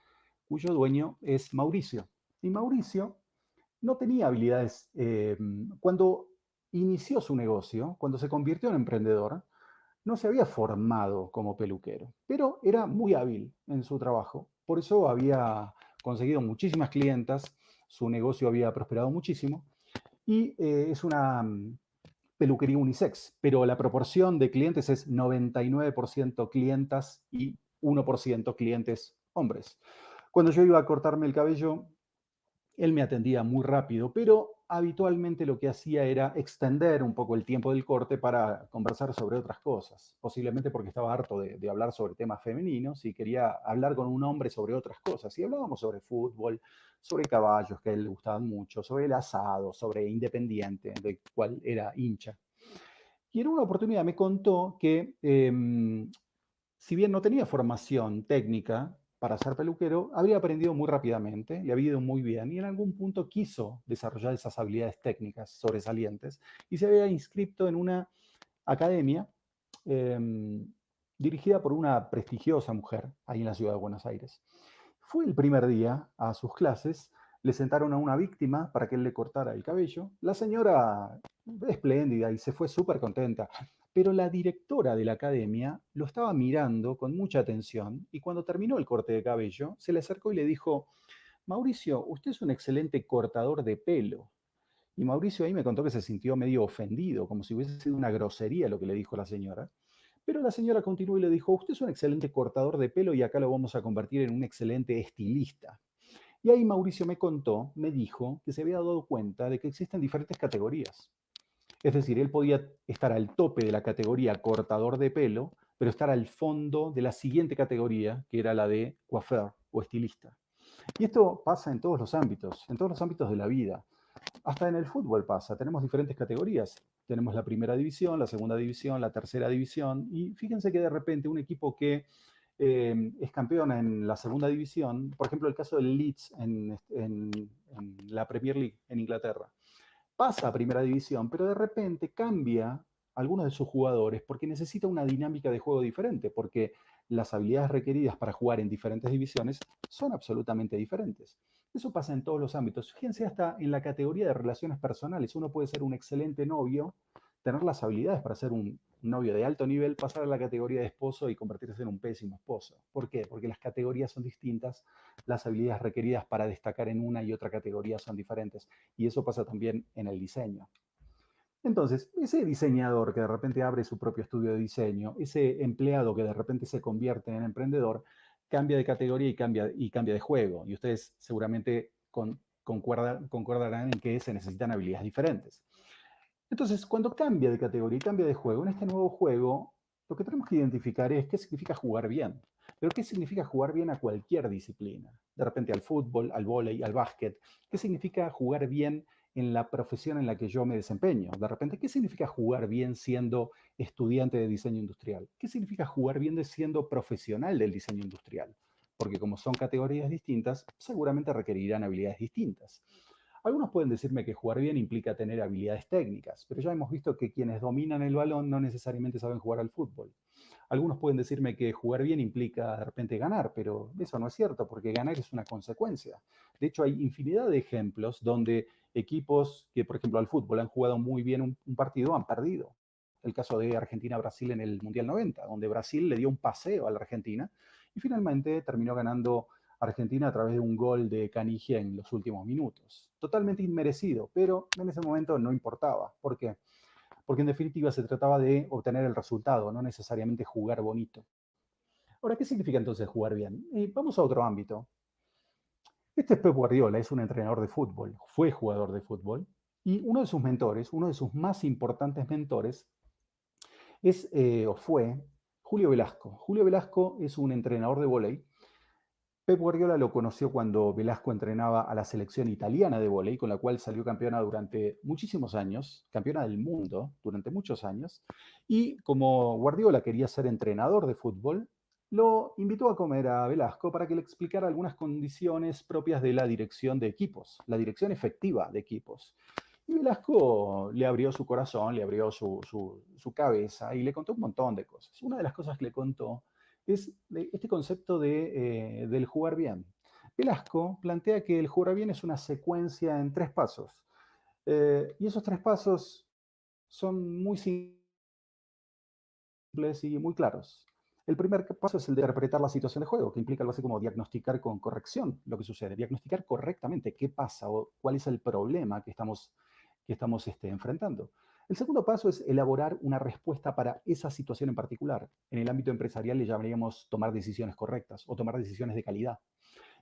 S6: cuyo dueño es Mauricio. Y Mauricio no tenía habilidades. Cuando inició su negocio, cuando se convirtió en emprendedor, no se había formado como peluquero, pero era muy hábil en su trabajo. Por eso había conseguido muchísimas clientas, su negocio había prosperado muchísimo y es una peluquería unisex, pero la proporción de clientes es 99% clientas y 1% clientes hombres. Cuando yo iba a cortarme el cabello, él me atendía muy rápido, pero habitualmente lo que hacía era extender un poco el tiempo del corte para conversar sobre otras cosas, posiblemente porque estaba harto de hablar sobre temas femeninos y quería hablar con un hombre sobre otras cosas. Y hablábamos sobre fútbol, sobre caballos que a él le gustaban mucho, sobre el asado, sobre Independiente, del cual era hincha. Y en una oportunidad me contó que si bien no tenía formación técnica para ser peluquero, habría aprendido muy rápidamente, le había ido muy bien y en algún punto quiso desarrollar esas habilidades técnicas sobresalientes y se había inscrito en una academia eh, dirigida por una prestigiosa mujer ahí en la ciudad de Buenos Aires. Fue el primer día a sus clases, le sentaron a una víctima para que él le cortara el cabello. La señora, espléndida, y se fue súper contenta. Pero la directora de la academia lo estaba mirando con mucha atención y cuando terminó el corte de cabello, se le acercó y le dijo, Mauricio, usted es un excelente cortador de pelo. Y Mauricio ahí me contó que se sintió medio ofendido, como si hubiese sido una grosería lo que le dijo la señora. Pero la señora continuó y le dijo, usted es un excelente cortador de pelo y acá lo vamos a convertir en un excelente estilista. Y ahí Mauricio me contó, me dijo que se había dado cuenta de que existen diferentes categorías. Es decir, él podía estar al tope de la categoría cortador de pelo, pero estar al fondo de la siguiente categoría, que era la de coiffeur o estilista. Y esto pasa en todos los ámbitos de la vida. Hasta en el fútbol pasa, tenemos diferentes categorías. Tenemos la primera división, la segunda división, la tercera división, y fíjense que de repente un equipo que es campeón en la segunda división, por ejemplo el caso del Leeds en la Premier League en Inglaterra, pasa a primera división, pero de repente cambia algunos de sus jugadores porque necesita una dinámica de juego diferente, porque las habilidades requeridas para jugar en diferentes divisiones son absolutamente diferentes. Eso pasa en todos los ámbitos. Fíjense hasta en la categoría de relaciones personales. Uno puede ser un excelente novio, tener las habilidades para ser un novio de alto nivel, pasar a la categoría de esposo y convertirse en un pésimo esposo. ¿Por qué? Porque las categorías son distintas, las habilidades requeridas para destacar en una y otra categoría son diferentes. Y eso pasa también en el diseño. Entonces, ese diseñador que de repente abre su propio estudio de diseño, ese empleado que de repente se convierte en emprendedor, cambia de categoría y cambia de juego. Y ustedes seguramente concordarán en que se necesitan habilidades diferentes. Entonces, cuando cambia de categoría y cambia de juego, en este nuevo juego, lo que tenemos que identificar es qué significa jugar bien. Pero qué significa jugar bien a cualquier disciplina. De repente al fútbol, al vóley, al básquet. ¿Qué significa jugar bien en la profesión en la que yo me desempeño? De repente, ¿qué significa jugar bien siendo estudiante de diseño industrial? ¿Qué significa jugar bien siendo profesional del diseño industrial? Porque como son categorías distintas, seguramente requerirán habilidades distintas. Algunos pueden decirme que jugar bien implica tener habilidades técnicas, pero ya hemos visto que quienes dominan el balón no necesariamente saben jugar al fútbol. Algunos pueden decirme que jugar bien implica de repente ganar, pero eso no es cierto, porque ganar es una consecuencia. De hecho, hay infinidad de ejemplos donde equipos que, por ejemplo, al fútbol han jugado muy bien un partido, han perdido. El caso de Argentina-Brasil en el Mundial 90, donde Brasil le dio un paseo a la Argentina y finalmente terminó ganando Argentina a través de un gol de Canigia en los últimos minutos. Totalmente inmerecido, pero en ese momento no importaba. ¿Por qué? Porque en definitiva se trataba de obtener el resultado, no necesariamente jugar bonito. Ahora, ¿qué significa entonces jugar bien? Y vamos a otro ámbito. Este es Pep Guardiola, es un entrenador de fútbol, fue jugador de fútbol, y uno de sus mentores, uno de sus más importantes mentores, es o fue Julio Velasco. Julio Velasco es un entrenador de vóley. Pep Guardiola lo conoció cuando Velasco entrenaba a la selección italiana de vóley, con la cual salió campeona durante muchísimos años, campeona del mundo durante muchos años. Y como Guardiola quería ser entrenador de fútbol, lo invitó a comer a Velasco para que le explicara algunas condiciones propias de la dirección de equipos, la dirección efectiva de equipos. Y Velasco le abrió su corazón, le abrió su cabeza y le contó un montón de cosas. Una de las cosas que le contó es este concepto del jugar bien. Velasco plantea que el jugar bien es una secuencia en 3 pasos. Y esos 3 pasos son muy simples y muy claros. El primer paso es el de interpretar la situación de juego, que implica algo así como diagnosticar con corrección lo que sucede, diagnosticar correctamente qué pasa o cuál es el problema que estamos enfrentando. El segundo paso es elaborar una respuesta para esa situación en particular. En el ámbito empresarial le llamaríamos tomar decisiones correctas o tomar decisiones de calidad.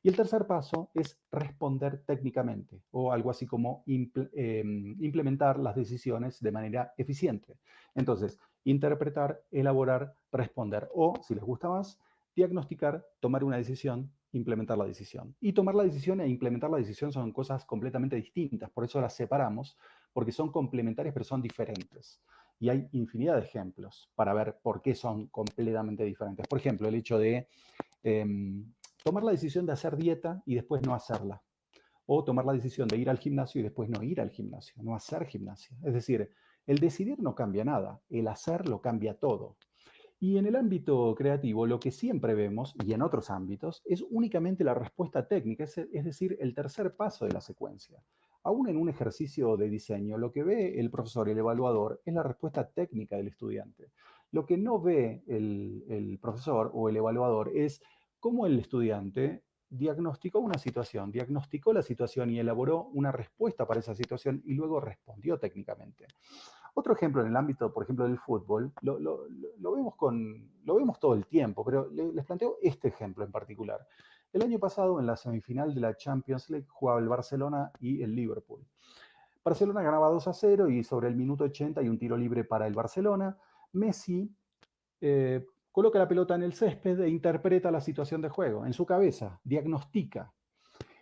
S6: Y el tercer paso es responder técnicamente, o algo así como implementar las decisiones de manera eficiente. Entonces, interpretar, elaborar, responder, o, si les gusta más, diagnosticar, tomar una decisión, implementar la decisión. Y tomar la decisión e implementar la decisión son cosas completamente distintas, por eso las separamos, porque son complementarias pero son diferentes. Y hay infinidad de ejemplos para ver por qué son completamente diferentes. Por ejemplo, el hecho de tomar la decisión de hacer dieta y después no hacerla. O tomar la decisión de ir al gimnasio y después no ir al gimnasio, no hacer gimnasia. Es decir, el decidir no cambia nada, el hacer lo cambia todo. Y en el ámbito creativo, lo que siempre vemos, y en otros ámbitos, es únicamente la respuesta técnica, es decir, el tercer paso de la secuencia. Aún en un ejercicio de diseño, lo que ve el profesor, el evaluador, es la respuesta técnica del estudiante. Lo que no ve el profesor o el evaluador es cómo el estudiante diagnosticó una situación, diagnosticó la situación y elaboró una respuesta para esa situación y luego respondió técnicamente. Otro ejemplo en el ámbito, por ejemplo, del fútbol, lo vemos todo el tiempo, pero les planteo este ejemplo en particular. El año pasado, en la semifinal de la Champions League, jugaba el Barcelona y el Liverpool. Barcelona ganaba 2-0 y sobre el minuto 80 hay un tiro libre para el Barcelona. Messi coloca la pelota en el césped e interpreta la situación de juego en su cabeza, diagnostica.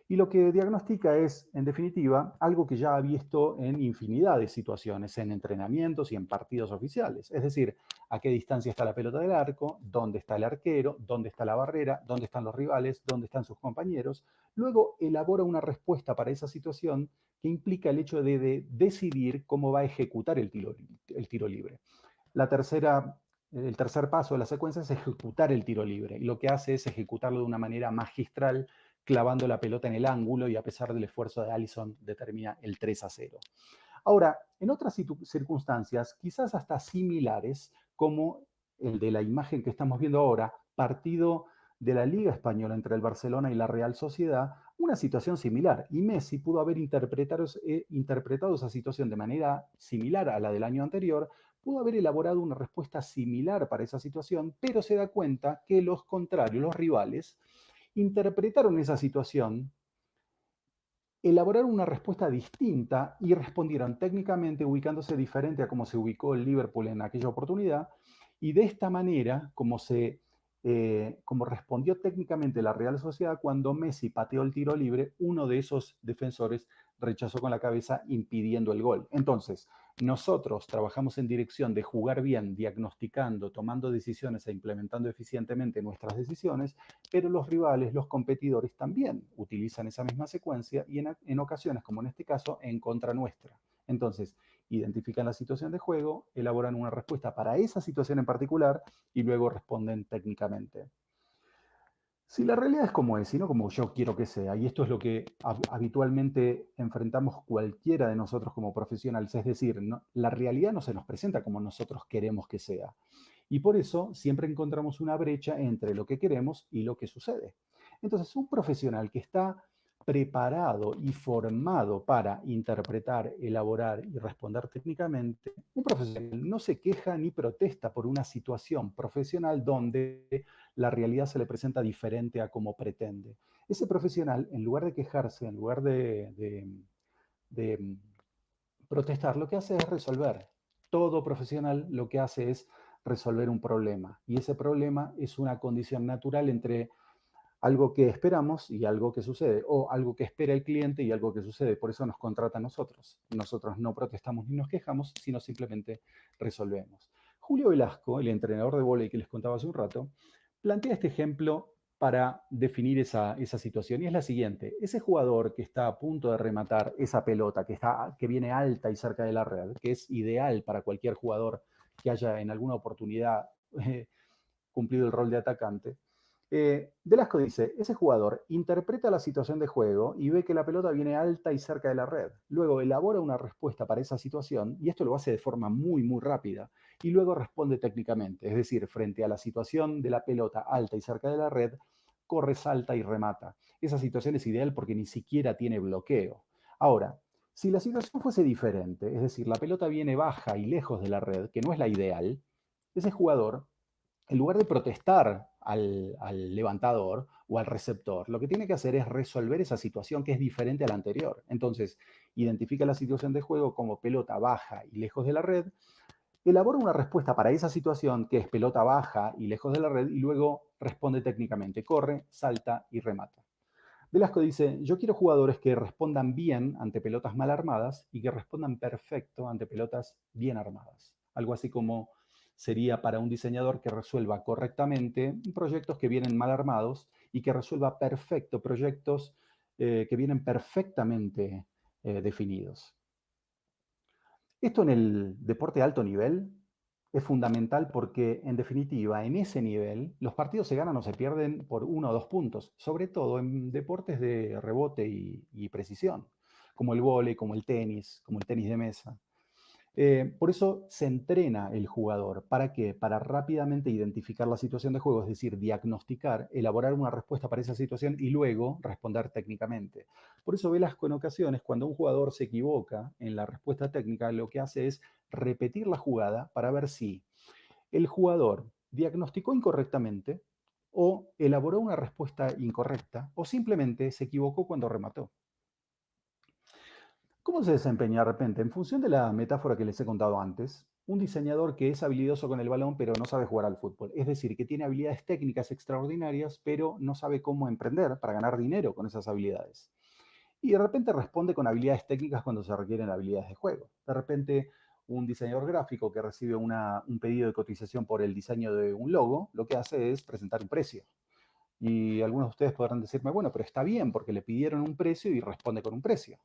S6: Y lo que diagnostica es, en definitiva, algo que ya ha visto en infinidad de situaciones, en entrenamientos y en partidos oficiales. Es decir, a qué distancia está la pelota del arco, dónde está el arquero, dónde está la barrera, dónde están los rivales, dónde están sus compañeros. Luego elabora una respuesta para esa situación que implica el hecho de decidir cómo va a ejecutar el tiro libre. El tercer paso de la secuencia es ejecutar el tiro libre. Y lo que hace es ejecutarlo de una manera magistral, clavando la pelota en el ángulo y a pesar del esfuerzo de Alisson determina el 3-0. Ahora, en otras circunstancias, quizás hasta similares, como el de la imagen que estamos viendo ahora, partido de la Liga Española entre el Barcelona y la Real Sociedad, una situación similar. Y Messi pudo haber interpretado esa situación de manera similar a la del año anterior, pudo haber elaborado una respuesta similar para esa situación, pero se da cuenta que los contrarios, los rivales, interpretaron esa situación, elaboraron una respuesta distinta y respondieron técnicamente ubicándose diferente a cómo se ubicó el Liverpool en aquella oportunidad. Y de esta manera, como respondió técnicamente la Real Sociedad, cuando Messi pateó el tiro libre, uno de esos defensores rechazó con la cabeza impidiendo el gol. Entonces, nosotros trabajamos en dirección de jugar bien, diagnosticando, tomando decisiones e implementando eficientemente nuestras decisiones, pero los rivales, los competidores también utilizan esa misma secuencia y en ocasiones, como en este caso, en contra nuestra. Entonces, identifican la situación de juego, elaboran una respuesta para esa situación en particular y luego responden técnicamente. Si la realidad es como es y no como yo quiero que sea, y esto es lo que habitualmente enfrentamos cualquiera de nosotros como profesionales, es decir, la realidad no se nos presenta como nosotros queremos que sea. Y por eso siempre encontramos una brecha entre lo que queremos y lo que sucede. Entonces, un profesional que está preparado y formado para interpretar, elaborar y responder técnicamente, un profesional no se queja ni protesta por una situación profesional donde la realidad se le presenta diferente a como pretende. Ese profesional, en lugar de quejarse, en lugar de protestar, lo que hace es resolver. Todo profesional lo que hace es resolver un problema. Y ese problema es una condición natural entre algo que esperamos y algo que sucede, o algo que espera el cliente y algo que sucede. Por eso nos contrata a nosotros. Nosotros no protestamos ni nos quejamos, sino simplemente resolvemos. Julio Velasco, el entrenador de vóley que les contaba hace un rato, plantea este ejemplo para definir esa situación. Y es la siguiente. Ese jugador que está a punto de rematar esa pelota, que viene alta y cerca de la red, que es ideal para cualquier jugador que haya en alguna oportunidad cumplido el rol de atacante, Velasco dice, ese jugador interpreta la situación de juego y ve que la pelota viene alta y cerca de la red. Luego elabora una respuesta para esa situación y esto lo hace de forma muy, muy rápida. Y luego responde técnicamente, es decir, frente a la situación de la pelota alta y cerca de la red, corre, salta y remata. Esa situación es ideal porque ni siquiera tiene bloqueo. Ahora, si la situación fuese diferente, es decir, la pelota viene baja y lejos de la red, que no es la ideal, ese jugador, en lugar de protestar al levantador o al receptor. Lo que tiene que hacer es resolver esa situación que es diferente a la anterior. Entonces, identifica la situación de juego como pelota baja y lejos de la red, elabora una respuesta para esa situación que es pelota baja y lejos de la red y luego responde técnicamente, corre, salta y remata. Velasco dice, yo quiero jugadores que respondan bien ante pelotas mal armadas y que respondan perfecto ante pelotas bien armadas. Algo así como sería para un diseñador que resuelva correctamente proyectos que vienen mal armados y que resuelva perfecto proyectos que vienen perfectamente definidos. Esto en el deporte de alto nivel es fundamental porque, en definitiva, en ese nivel, los partidos se ganan o se pierden por 1 o 2 puntos, sobre todo en deportes de rebote y precisión, como el vóley, como el tenis de mesa. Por eso se entrena el jugador. ¿Para qué? Para rápidamente identificar la situación de juego, es decir, diagnosticar, elaborar una respuesta para esa situación y luego responder técnicamente. Por eso Velasco en ocasiones, cuando un jugador se equivoca en la respuesta técnica, lo que hace es repetir la jugada para ver si el jugador diagnosticó incorrectamente o elaboró una respuesta incorrecta o simplemente se equivocó cuando remató. ¿Cómo se desempeña de repente? En función de la metáfora que les he contado antes, un diseñador que es habilidoso con el balón pero no sabe jugar al fútbol. Es decir, que tiene habilidades técnicas extraordinarias pero no sabe cómo emprender para ganar dinero con esas habilidades. Y de repente responde con habilidades técnicas cuando se requieren habilidades de juego. De repente un diseñador gráfico que recibe un pedido de cotización por el diseño de un logo, lo que hace es presentar un precio. Y algunos de ustedes podrán decirme, bueno, pero está bien porque le pidieron un precio y responde con un precio.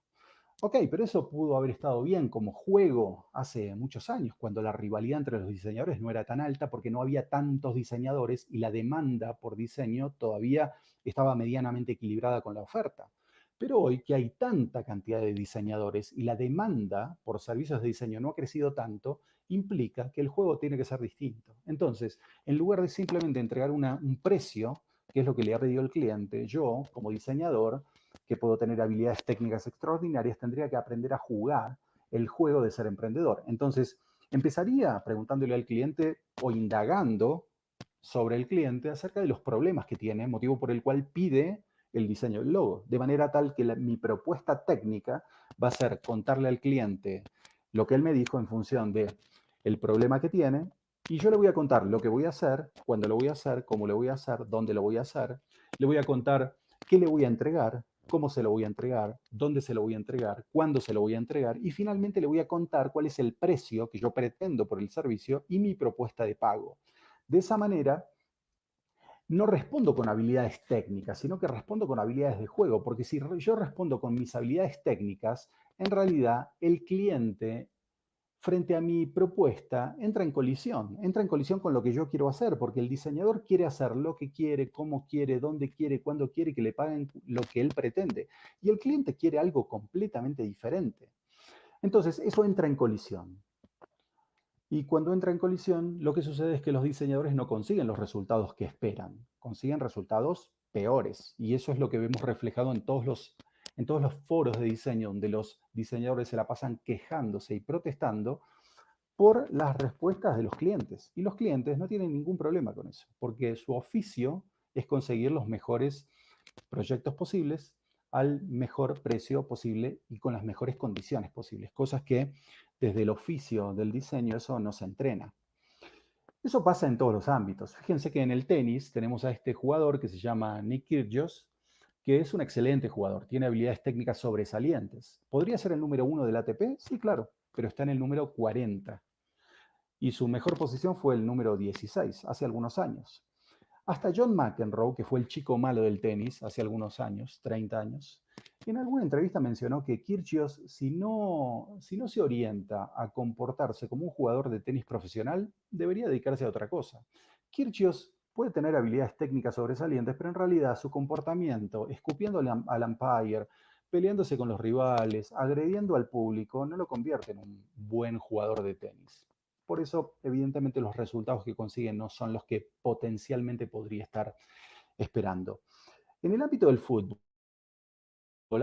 S6: Ok, pero eso pudo haber estado bien como juego hace muchos años, cuando la rivalidad entre los diseñadores no era tan alta porque no había tantos diseñadores y la demanda por diseño todavía estaba medianamente equilibrada con la oferta. Pero hoy que hay tanta cantidad de diseñadores y la demanda por servicios de diseño no ha crecido tanto, implica que el juego tiene que ser distinto. Entonces, en lugar de simplemente entregar un precio, que es lo que le ha pedido el cliente, yo, como diseñador, que puedo tener habilidades técnicas extraordinarias, tendría que aprender a jugar el juego de ser emprendedor. Entonces, empezaría preguntándole al cliente o indagando sobre el cliente acerca de los problemas que tiene, motivo por el cual pide el diseño del logo, de manera tal que mi propuesta técnica va a ser contarle al cliente lo que él me dijo en función de el problema que tiene y yo le voy a contar lo que voy a hacer, cuándo lo voy a hacer, cómo lo voy a hacer, dónde lo voy a hacer, le voy a contar qué le voy a entregar, cómo se lo voy a entregar, dónde se lo voy a entregar, cuándo se lo voy a entregar y finalmente le voy a contar cuál es el precio que yo pretendo por el servicio y mi propuesta de pago. De esa manera, no respondo con habilidades técnicas, sino que respondo con habilidades de juego, porque si yo respondo con mis habilidades técnicas, en realidad el cliente frente a mi propuesta entra en colisión con lo que yo quiero hacer, porque el diseñador quiere hacer lo que quiere, cómo quiere, dónde quiere, cuándo quiere que le paguen lo que él pretende. Y el cliente quiere algo completamente diferente. Entonces, eso entra en colisión. Y cuando entra en colisión, lo que sucede es que los diseñadores no consiguen los resultados que esperan, consiguen resultados peores. Y eso es lo que vemos reflejado en todos los foros de diseño, donde los diseñadores se la pasan quejándose y protestando por las respuestas de los clientes. Y los clientes no tienen ningún problema con eso, porque su oficio es conseguir los mejores proyectos posibles al mejor precio posible y con las mejores condiciones posibles, cosas que desde el oficio del diseño eso no se entrena. Eso pasa en todos los ámbitos. Fíjense que en el tenis tenemos a este jugador que se llama Nick Kyrgios, que es un excelente jugador, tiene habilidades técnicas sobresalientes. ¿Podría ser el número 1 del ATP? Sí, claro, pero está en el número 40. Y su mejor posición fue el número 16, hace algunos años. Hasta John McEnroe, que fue el chico malo del tenis hace algunos años, 30 años, en alguna entrevista mencionó que Kyrgios, si no se orienta a comportarse como un jugador de tenis profesional, debería dedicarse a otra cosa. Kyrgios puede tener habilidades técnicas sobresalientes, pero en realidad su comportamiento, escupiendo al umpire, peleándose con los rivales, agrediendo al público, no lo convierte en un buen jugador de tenis. Por eso, evidentemente, los resultados que consigue no son los que potencialmente podría estar esperando. En el ámbito del fútbol,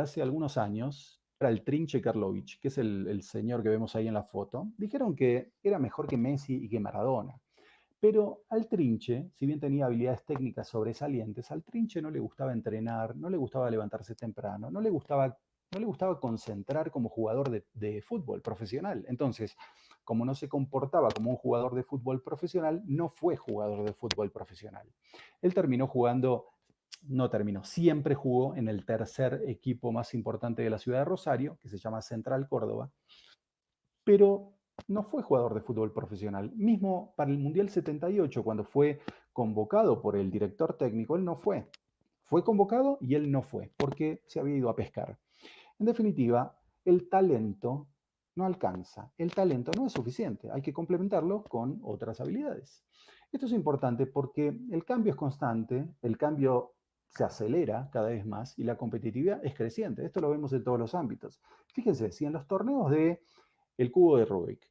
S6: hace algunos años, era el Trinche Karlovic, que es el señor que vemos ahí en la foto, dijeron que era mejor que Messi y que Maradona. Pero al Trinche, si bien tenía habilidades técnicas sobresalientes, al Trinche no le gustaba entrenar, no le gustaba levantarse temprano, no le gustaba concentrar como jugador de fútbol profesional. Entonces, como no se comportaba como un jugador de fútbol profesional, no fue jugador de fútbol profesional. Él terminó jugando, no terminó, siempre jugó en el tercer equipo más importante de la ciudad de Rosario, que se llama Central Córdoba, pero no fue jugador de fútbol profesional. Mismo para el Mundial 78, cuando fue convocado por el director técnico, él no fue. Fue convocado y él no fue, porque se había ido a pescar. En definitiva, el talento no alcanza, el talento no es suficiente, hay que complementarlo con otras habilidades. Esto es importante porque el cambio es constante, el cambio se acelera cada vez más y la competitividad es creciente. Esto lo vemos en todos los ámbitos. Fíjense, si en los torneos de el cubo de Rubik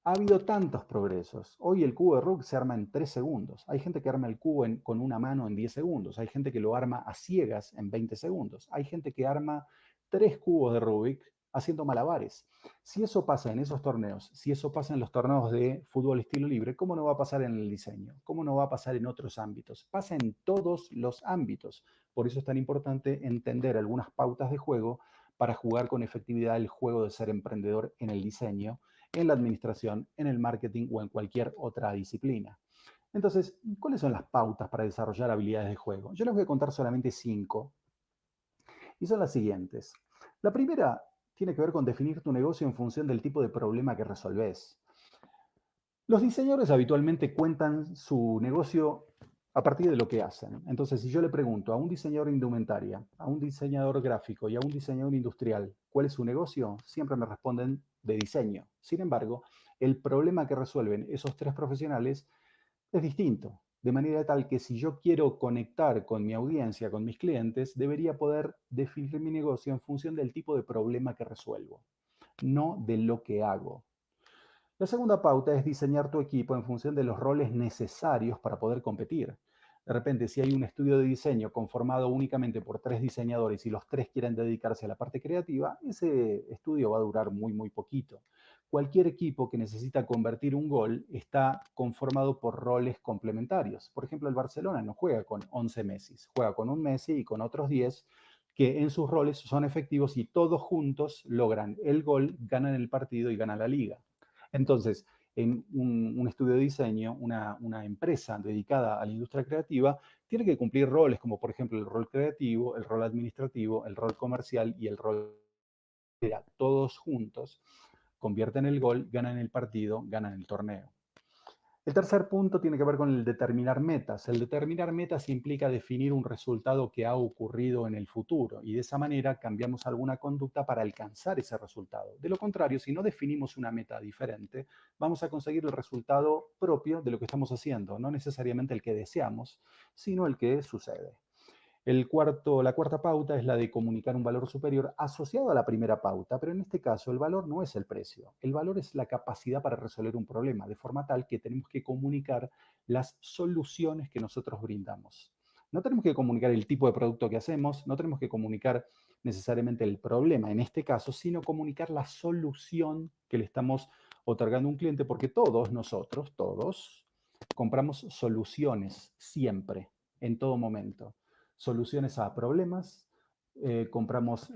S6: ha habido tantos progresos. Hoy el cubo de Rubik se arma en 3 segundos. Hay gente que arma el cubo con una mano en 10 segundos. Hay gente que lo arma a ciegas en 20 segundos. Hay gente que arma 3 cubos de Rubik haciendo malabares. Si eso pasa en esos torneos, si eso pasa en los torneos de fútbol estilo libre, ¿cómo no va a pasar en el diseño? ¿Cómo no va a pasar en otros ámbitos? Pasa en todos los ámbitos. Por eso es tan importante entender algunas pautas de juego para jugar con efectividad el juego de ser emprendedor en el diseño, en la administración, en el marketing o en cualquier otra disciplina. Entonces, ¿cuáles son las pautas para desarrollar habilidades de juego? Yo les voy a contar solamente 5 y son las siguientes. La primera tiene que ver con definir tu negocio en función del tipo de problema que resolvés. Los diseñadores habitualmente cuentan su negocio a partir de lo que hacen. Entonces, si yo le pregunto a un diseñador de indumentaria, a un diseñador gráfico y a un diseñador industrial, ¿cuál es su negocio? Siempre me responden de diseño. Sin embargo, el problema que resuelven esos 3 profesionales es distinto. De manera tal que si yo quiero conectar con mi audiencia, con mis clientes, debería poder definir mi negocio en función del tipo de problema que resuelvo, no de lo que hago. La segunda pauta es diseñar tu equipo en función de los roles necesarios para poder competir. De repente, si hay un estudio de diseño conformado únicamente por 3 diseñadores y los 3 quieren dedicarse a la parte creativa, ese estudio va a durar muy poquito. Cualquier equipo que necesita convertir un gol está conformado por roles complementarios. Por ejemplo, el Barcelona no juega con 11 Messi, juega con un Messi y con otros 10 que en sus roles son efectivos y todos juntos logran el gol, ganan el partido y ganan la liga. Entonces, en un estudio de diseño, una empresa dedicada a la industria creativa tiene que cumplir roles como, por ejemplo, el rol creativo, el rol administrativo, el rol comercial y el rol todos juntos convierten el gol, ganan el partido, ganan el torneo. El tercer punto tiene que ver con el determinar metas. El determinar metas implica definir un resultado que ha ocurrido en el futuro y de esa manera cambiamos alguna conducta para alcanzar ese resultado. De lo contrario, si no definimos una meta diferente, vamos a conseguir el resultado propio de lo que estamos haciendo, no necesariamente el que deseamos, sino el que sucede. La cuarta pauta es la de comunicar un valor superior asociado a la primera pauta, pero en este caso el valor no es el precio, el valor es la capacidad para resolver un problema, de forma tal que tenemos que comunicar las soluciones que nosotros brindamos. No tenemos que comunicar el tipo de producto que hacemos, no tenemos que comunicar necesariamente el problema en este caso, sino comunicar la solución que le estamos otorgando a un cliente, porque todos nosotros, todos, compramos soluciones siempre, en todo momento. Soluciones a problemas, compramos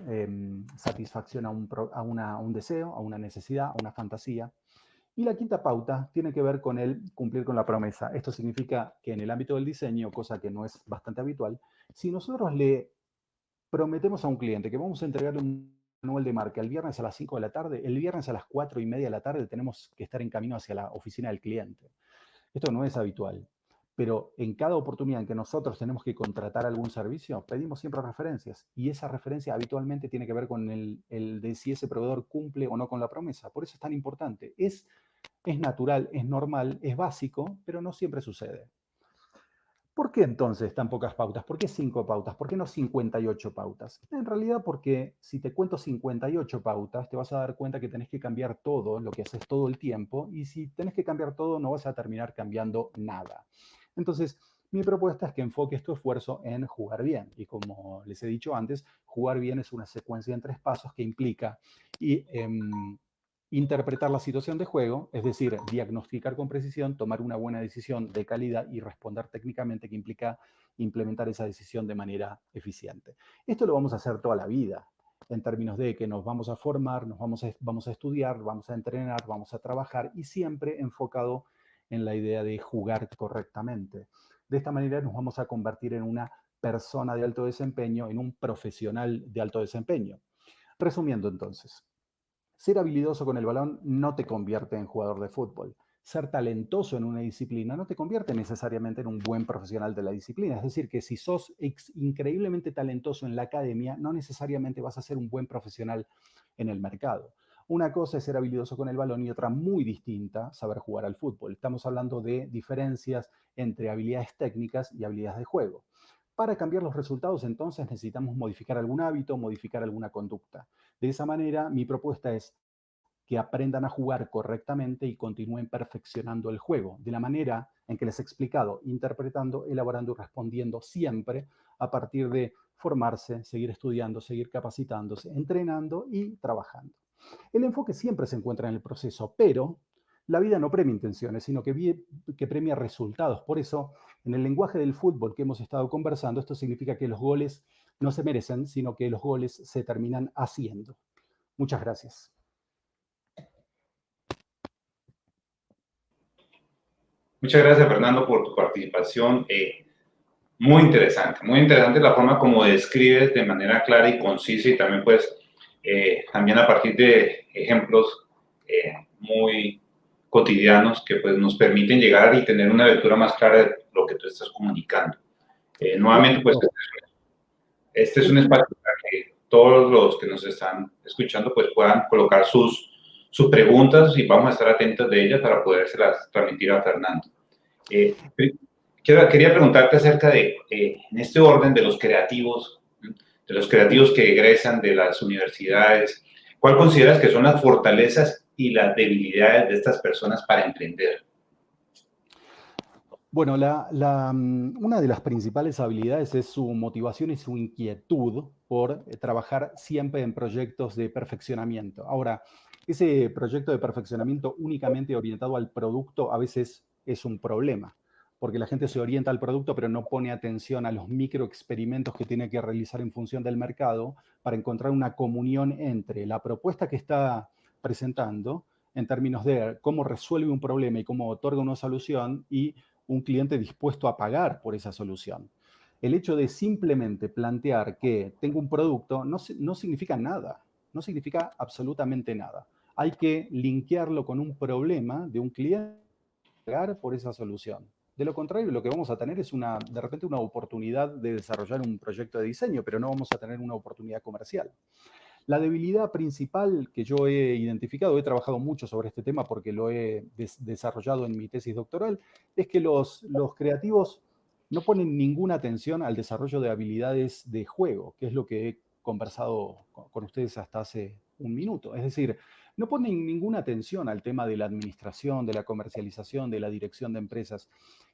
S6: satisfacción a un deseo, a una necesidad, a una fantasía. Y la quinta pauta tiene que ver con el cumplir con la promesa. Esto significa que en el ámbito del diseño, cosa que no es bastante habitual, si nosotros le prometemos a un cliente que vamos a entregarle un manual de marca el viernes a las 5 de la tarde, el viernes a las 4:30 de la tarde tenemos que estar en camino hacia la oficina del cliente. Esto no es habitual. Pero en cada oportunidad en que nosotros tenemos que contratar algún servicio, pedimos siempre referencias. Y esa referencia habitualmente tiene que ver con el de si ese proveedor cumple o no con la promesa. Por eso es tan importante. Es natural, es normal, es básico, pero no siempre sucede. ¿Por qué entonces tan pocas pautas? ¿Por qué 5 pautas? ¿Por qué no 58 pautas? En realidad porque si te cuento 58 pautas, te vas a dar cuenta que tenés que cambiar todo lo que haces todo el tiempo y si tenés que cambiar todo no vas a terminar cambiando nada. Entonces, mi propuesta es que enfoques tu esfuerzo en jugar bien. Y como les he dicho antes, jugar bien es una secuencia en 3 pasos que implica interpretar la situación de juego, es decir, diagnosticar con precisión, tomar una buena decisión de calidad y responder técnicamente, que implica implementar esa decisión de manera eficiente. Esto lo vamos a hacer toda la vida, en términos de que nos vamos a formar, vamos a estudiar, vamos a entrenar, vamos a trabajar, y siempre enfocado en la idea de jugar correctamente. De esta manera nos vamos a convertir en una persona de alto desempeño, en un profesional de alto desempeño. Resumiendo entonces, ser habilidoso con el balón no te convierte en jugador de fútbol. Ser talentoso en una disciplina no te convierte necesariamente en un buen profesional de la disciplina. Es decir, que si sos increíblemente talentoso en la academia, no necesariamente vas a ser un buen profesional en el mercado. Una cosa es ser habilidoso con el balón y otra muy distinta, saber jugar al fútbol. Estamos hablando de diferencias entre habilidades técnicas y habilidades de juego. Para cambiar los resultados, entonces, necesitamos modificar algún hábito, modificar alguna conducta. De esa manera, mi propuesta es que aprendan a jugar correctamente y continúen perfeccionando el juego, de la manera en que les he explicado, interpretando, elaborando y respondiendo siempre a partir de formarse, seguir estudiando, seguir capacitándose, entrenando y trabajando. El enfoque siempre se encuentra en el proceso, pero la vida no premia intenciones, sino que premia resultados. Por eso, en el lenguaje del fútbol que hemos estado conversando, esto significa que los goles no se merecen, sino que los goles se terminan haciendo. Muchas gracias.
S4: Muchas gracias, Fernando, por tu participación. Muy interesante la forma como describes de manera clara y concisa, y también, pues, también a partir de ejemplos muy cotidianos que, pues, nos permiten llegar y tener una lectura más clara de lo que tú estás comunicando. Nuevamente, pues, este es un espacio para que todos los que nos están escuchando, pues, puedan colocar sus preguntas, y vamos a estar atentos de ellas para podérselas transmitir a Fernando. Quería preguntarte acerca de, en este orden de los creativos que egresan de las universidades, ¿cuál consideras que son las fortalezas y las debilidades de estas personas para emprender?
S6: Bueno, una de las principales habilidades es su motivación y su inquietud por trabajar siempre en proyectos de perfeccionamiento. Ahora, ese proyecto de perfeccionamiento únicamente orientado al producto a veces es un problema, porque la gente se orienta al producto pero no pone atención a los microexperimentos que tiene que realizar en función del mercado para encontrar una comunión entre la propuesta que está presentando en términos de cómo resuelve un problema y cómo otorga una solución, y un cliente dispuesto a pagar por esa solución. El hecho de simplemente plantear que tengo un producto no significa nada, no significa absolutamente nada. Hay que linkearlo con un problema de un cliente, pagar por esa solución. De lo contrario, lo que vamos a tener es de repente una oportunidad de desarrollar un proyecto de diseño, pero no vamos a tener una oportunidad comercial. La debilidad principal que yo he identificado, he trabajado mucho sobre este tema porque lo he desarrollado en mi tesis doctoral, es que los creativos no ponen ninguna atención al desarrollo de habilidades de juego, que es lo que he conversado con ustedes hasta hace un minuto. Es decir, no ponen ninguna atención al tema de la administración, de la comercialización, de la dirección de empresas.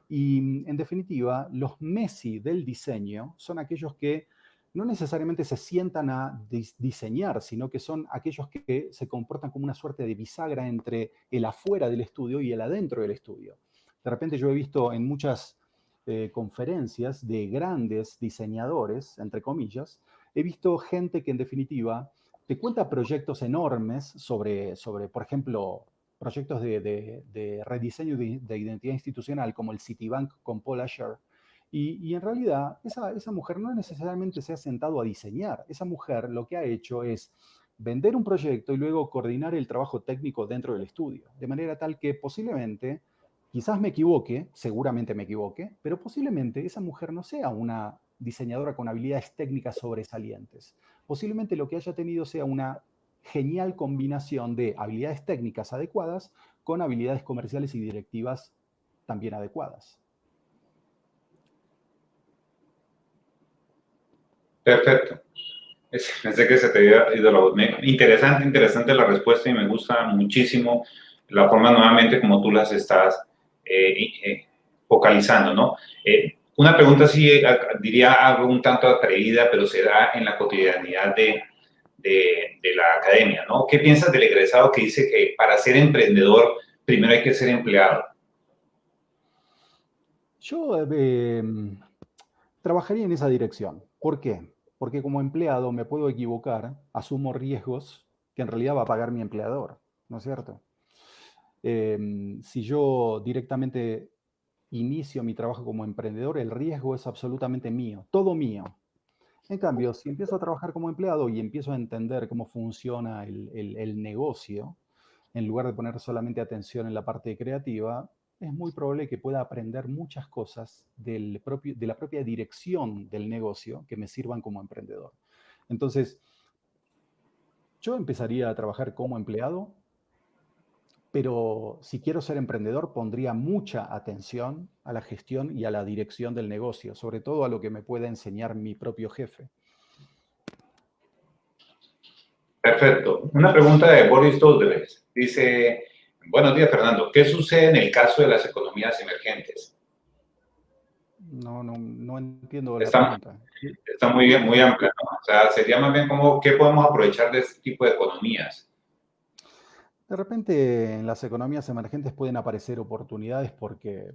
S6: Y, en definitiva, los Messi del diseño son aquellos que no necesariamente se sientan a diseñar, sino que son aquellos que se comportan como una suerte de bisagra entre el afuera del estudio y el adentro del estudio. De repente yo he visto en muchas conferencias de grandes diseñadores, entre comillas, he visto gente que en definitiva te cuenta proyectos enormes sobre por ejemplo, proyectos de rediseño de identidad institucional, como el Citibank con Paul Asher. Y en realidad, esa mujer no necesariamente se ha sentado a diseñar. Esa mujer lo que ha hecho es vender un proyecto y luego coordinar el trabajo técnico dentro del estudio. De manera tal que posiblemente, quizás me equivoque, seguramente me equivoque, pero posiblemente esa mujer no sea una diseñadora con habilidades técnicas sobresalientes. Posiblemente lo que haya tenido sea una genial combinación de habilidades técnicas adecuadas con habilidades comerciales y directivas también adecuadas.
S4: Perfecto. Pensé que se te había ido la voz. Interesante la respuesta, y me gusta muchísimo la forma nuevamente como tú las estás focalizando, ¿no? Una pregunta, sí, diría algo un tanto atrevida, pero se da en la cotidianidad de de la academia, ¿no? ¿Qué piensas del egresado que dice que para ser emprendedor primero hay que ser empleado?
S6: Yo trabajaría en esa dirección. ¿Por qué? Porque como empleado me puedo equivocar, asumo riesgos que en realidad va a pagar mi empleador, ¿no es cierto? Si yo directamente inicio mi trabajo como emprendedor, el riesgo es absolutamente mío, todo mío. En cambio, si empiezo a trabajar como empleado y empiezo a entender cómo funciona el negocio, en lugar de poner solamente atención en la parte creativa, es muy probable que pueda aprender muchas cosas de la propia dirección del negocio que me sirvan como emprendedor. Entonces, yo empezaría a trabajar como empleado, pero si quiero ser emprendedor, pondría mucha atención a la gestión y a la dirección del negocio, sobre todo a lo que me pueda enseñar mi propio jefe.
S4: Perfecto. Una pregunta de Boris Dodres. Dice, buenos días, Fernando. ¿Qué sucede en el caso de las economías emergentes?
S6: No entiendo la
S4: Está,
S6: pregunta.
S4: está muy bien, muy amplia, ¿no? O sea, sería más bien como, ¿qué podemos aprovechar de este tipo de economías?
S6: De repente en las economías emergentes pueden aparecer oportunidades porque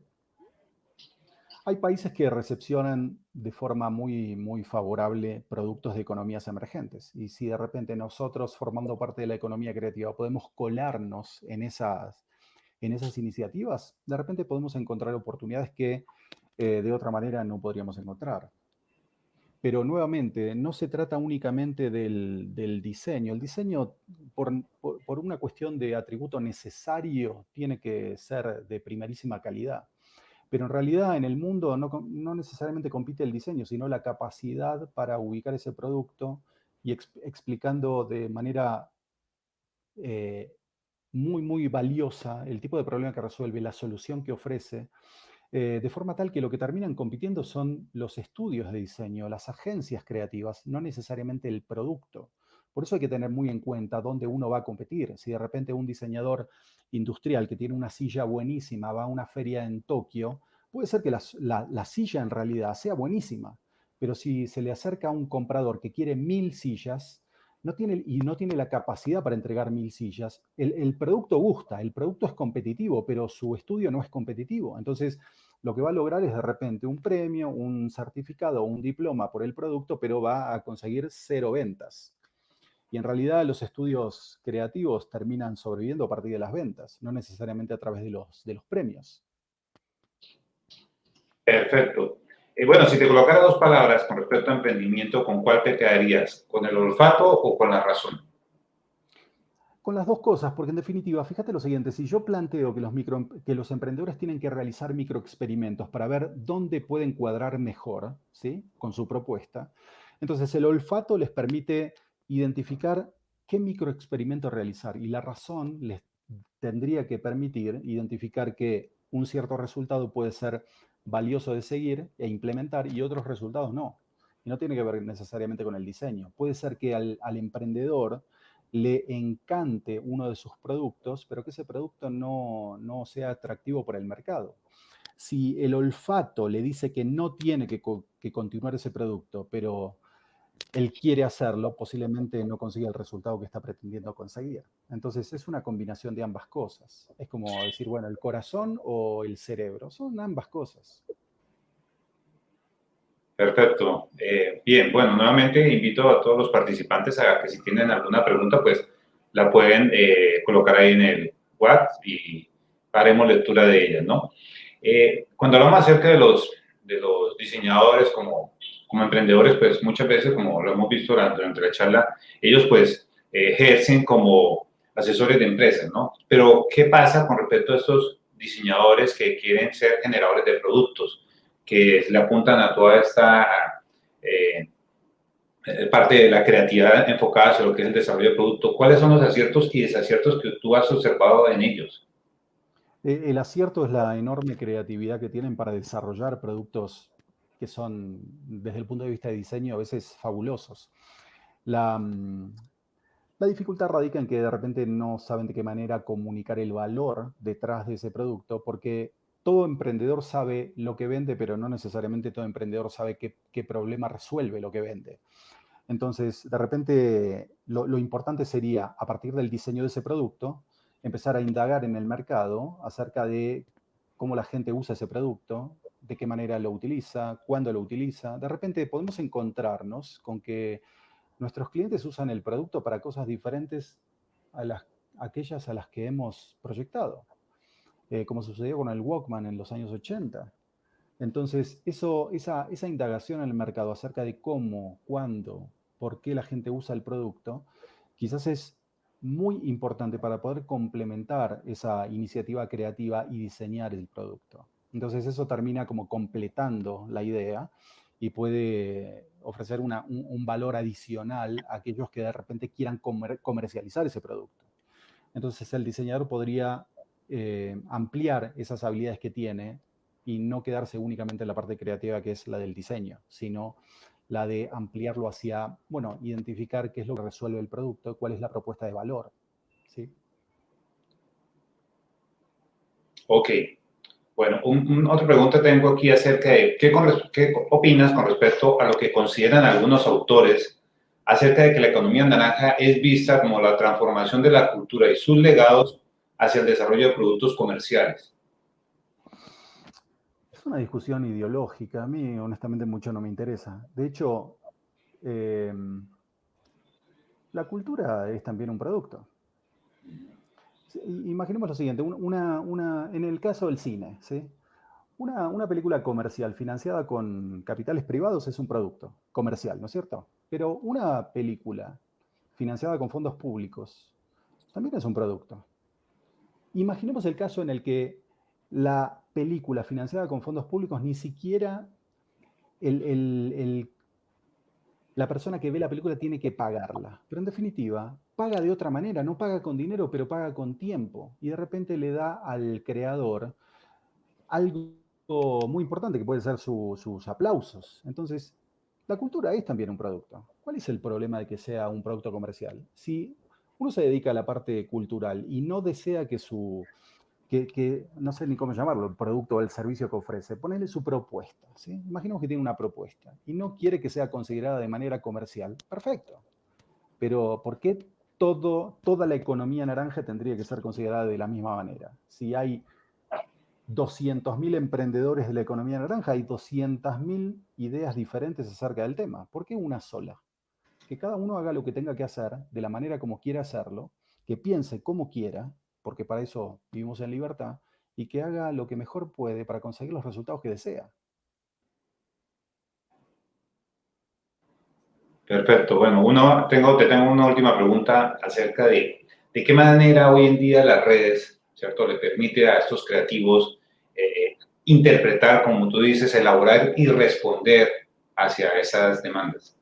S6: hay países que recepcionan de forma muy favorable productos de economías emergentes. Y si de repente nosotros, formando parte de la economía creativa, podemos colarnos en esas iniciativas, de repente podemos encontrar oportunidades que de otra manera no podríamos encontrar. Pero nuevamente, no se trata únicamente del diseño. El diseño, por una cuestión de atributo necesario, tiene que ser de primerísima calidad. Pero en realidad en el mundo no necesariamente compite el diseño, sino la capacidad para ubicar ese producto y explicando de manera muy valiosa el tipo de problema que resuelve, la solución que ofrece, de forma tal que lo que terminan compitiendo son los estudios de diseño, las agencias creativas, no necesariamente el producto. Por eso hay que tener muy en cuenta dónde uno va a competir. Si de repente un diseñador industrial que tiene una silla buenísima va a una feria en Tokio, puede ser que la silla en realidad sea buenísima, pero si se le acerca a un comprador que quiere 1000 sillas, no tiene la capacidad para entregar 1000 sillas, el producto gusta, el producto es competitivo, pero su estudio no es competitivo. Entonces, lo que va a lograr es de repente un premio, un certificado o un diploma por el producto, pero va a conseguir 0 ventas. Y en realidad los estudios creativos terminan sobreviviendo a partir de las ventas, no necesariamente a través de los premios.
S4: Perfecto. Bueno, si te colocara dos palabras con respecto a emprendimiento, ¿con cuál te quedarías? ¿Con el olfato o con la razón?
S6: Con las dos cosas, porque en definitiva, fíjate lo siguiente, si yo planteo que los emprendedores tienen que realizar microexperimentos para ver dónde pueden cuadrar mejor, ¿sí?, con su propuesta, entonces el olfato les permite identificar qué microexperimento realizar y la razón les tendría que permitir identificar que un cierto resultado puede ser valioso de seguir e implementar y otros resultados no. Y no tiene que ver necesariamente con el diseño. Puede ser que al emprendedor le encante uno de sus productos, pero que ese producto no sea atractivo para el mercado. Si el olfato le dice que no tiene que continuar ese producto, pero él quiere hacerlo, posiblemente no consiga el resultado que está pretendiendo conseguir. Entonces es una combinación de ambas cosas. Es como decir, bueno, el corazón o el cerebro, son ambas cosas.
S4: Perfecto. Bien, bueno, nuevamente invito a todos los participantes a que si tienen alguna pregunta, pues la pueden colocar ahí en el WhatsApp y haremos lectura de ellas, ¿no? Cuando hablamos acerca de los diseñadores como emprendedores, pues muchas veces, como lo hemos visto durante la charla, ellos pues ejercen como asesores de empresas, ¿no? Pero, ¿qué pasa con respecto a estos diseñadores que quieren ser generadores de productos, que le apuntan a toda esta parte de la creatividad enfocada hacia lo que es el desarrollo de producto? ¿Cuáles son los aciertos y desaciertos que tú has observado en ellos?
S6: El acierto es la enorme creatividad que tienen para desarrollar productos que son, desde el punto de vista de diseño, a veces fabulosos. La, la dificultad radica en que de repente no saben de qué manera comunicar el valor detrás de ese producto, porque todo emprendedor sabe lo que vende, pero no necesariamente todo emprendedor sabe qué problema resuelve lo que vende. Entonces, de repente, lo importante sería, a partir del diseño de ese producto, empezar a indagar en el mercado acerca de cómo la gente usa ese producto, de qué manera lo utiliza, cuándo lo utiliza. De repente podemos encontrarnos con que nuestros clientes usan el producto para cosas diferentes a aquellas a las que hemos proyectado, como sucedió con el Walkman en los años 80. Entonces, esa indagación en el mercado acerca de cómo, cuándo, por qué la gente usa el producto, quizás es muy importante para poder complementar esa iniciativa creativa y diseñar el producto. Entonces, eso termina como completando la idea y puede ofrecer un valor adicional a aquellos que de repente quieran comercializar ese producto. Entonces, el diseñador podría ampliar esas habilidades que tiene y no quedarse únicamente en la parte creativa, que es la del diseño, sino la de ampliarlo hacia, bueno, identificar qué es lo que resuelve el producto, cuál es la propuesta de valor, ¿sí?
S4: Ok. Bueno, otra pregunta tengo aquí acerca de qué opinas con respecto a lo que consideran algunos autores acerca de que la economía naranja es vista como la transformación de la cultura y sus legados hacia el desarrollo de productos comerciales.
S6: Es una discusión ideológica. A mí, honestamente, mucho no me interesa. De hecho, la cultura es también un producto. Imaginemos lo siguiente, en el caso del cine, ¿sí? Una película comercial financiada con capitales privados es un producto comercial, ¿no es cierto? Pero una película financiada con fondos públicos también es un producto. Imaginemos el caso en el que la película financiada con fondos públicos ni siquiera la persona que ve la película tiene que pagarla. Pero en definitiva, paga de otra manera, no paga con dinero, pero paga con tiempo. Y de repente le da al creador algo muy importante que puede ser sus aplausos. Entonces, la cultura es también un producto. ¿Cuál es el problema de que sea un producto comercial? Si uno se dedica a la parte cultural y no desea que no sé ni cómo llamarlo, el producto o el servicio que ofrece, ponerle su propuesta, ¿sí? Imaginemos que tiene una propuesta y no quiere que sea considerada de manera comercial, perfecto. Pero ¿por qué toda la economía naranja tendría que ser considerada de la misma manera? Si hay 200.000 emprendedores de la economía naranja, hay 200.000 ideas diferentes acerca del tema. ¿Por qué una sola? Que cada uno haga lo que tenga que hacer, de la manera como quiera hacerlo, que piense como quiera, porque para eso vivimos en libertad, y que haga lo que mejor puede para conseguir los resultados que desea.
S4: Perfecto. Bueno, te tengo una última pregunta acerca de qué manera hoy en día las redes, ¿cierto?, le permite a estos creativos interpretar, como tú dices, elaborar y responder hacia esas demandas.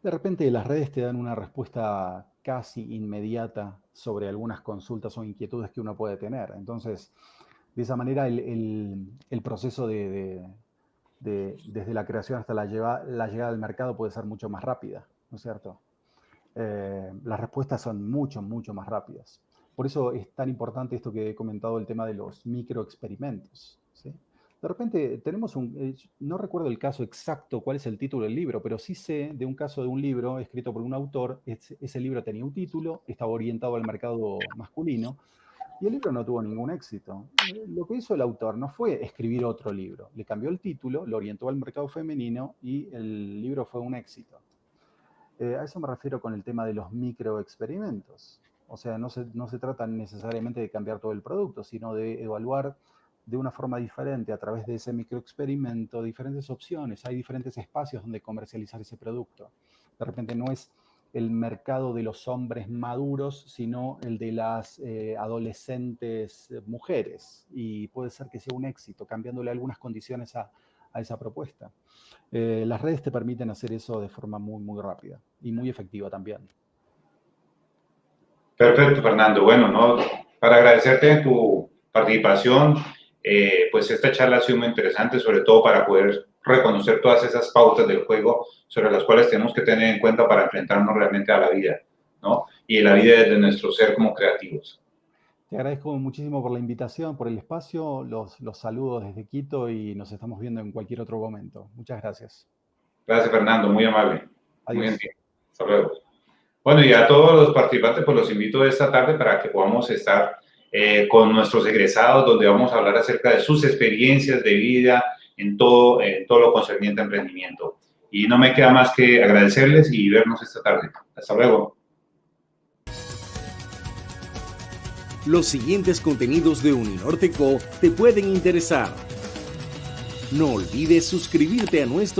S6: De repente las redes te dan una respuesta casi inmediata sobre algunas consultas o inquietudes que uno puede tener. Entonces, de esa manera el proceso desde la creación hasta la llegada al mercado puede ser mucho más rápida, ¿no es cierto? Las respuestas son mucho, mucho más rápidas. Por eso es tan importante esto que he comentado, el tema de los microexperimentos, ¿sí? De repente tenemos no recuerdo el caso exacto, cuál es el título del libro, pero sí sé de un caso de un libro escrito por un autor. Ese libro tenía un título, estaba orientado al mercado masculino, y el libro no tuvo ningún éxito. Lo que hizo el autor no fue escribir otro libro, le cambió el título, lo orientó al mercado femenino y el libro fue un éxito. A eso me refiero con el tema de los microexperimentos. O sea, no se trata necesariamente de cambiar todo el producto, sino de evaluar de una forma diferente, a través de ese microexperimento, diferentes opciones. Hay diferentes espacios donde comercializar ese producto. De repente no es el mercado de los hombres maduros, sino el de las adolescentes mujeres. Y puede ser que sea un éxito, cambiándole algunas condiciones a esa propuesta. Las redes te permiten hacer eso de forma muy, muy rápida y muy efectiva también.
S4: Perfecto, Fernando. Bueno, ¿no?, para agradecerte tu participación, pues esta charla ha sido muy interesante, sobre todo para poder reconocer todas esas pautas del juego sobre las cuales tenemos que tener en cuenta para enfrentarnos realmente a la vida, ¿no? Y la vida de nuestro ser como creativos.
S6: Te agradezco muchísimo por la invitación, por el espacio, los saludos desde Quito y nos estamos viendo en cualquier otro momento. Muchas gracias.
S4: Gracias, Fernando, muy amable. Muy
S6: Adiós.
S4: bien. Hasta luego. Bueno, y a todos los participantes, pues los invito esta tarde para que podamos estar con nuestros egresados, donde vamos a hablar acerca de sus experiencias de vida en todo lo concerniente a emprendimiento. Y no me queda más que agradecerles y vernos esta tarde. Hasta luego.
S1: Los siguientes contenidos de Uninorte Co. te pueden interesar. No olvides suscribirte a nuestro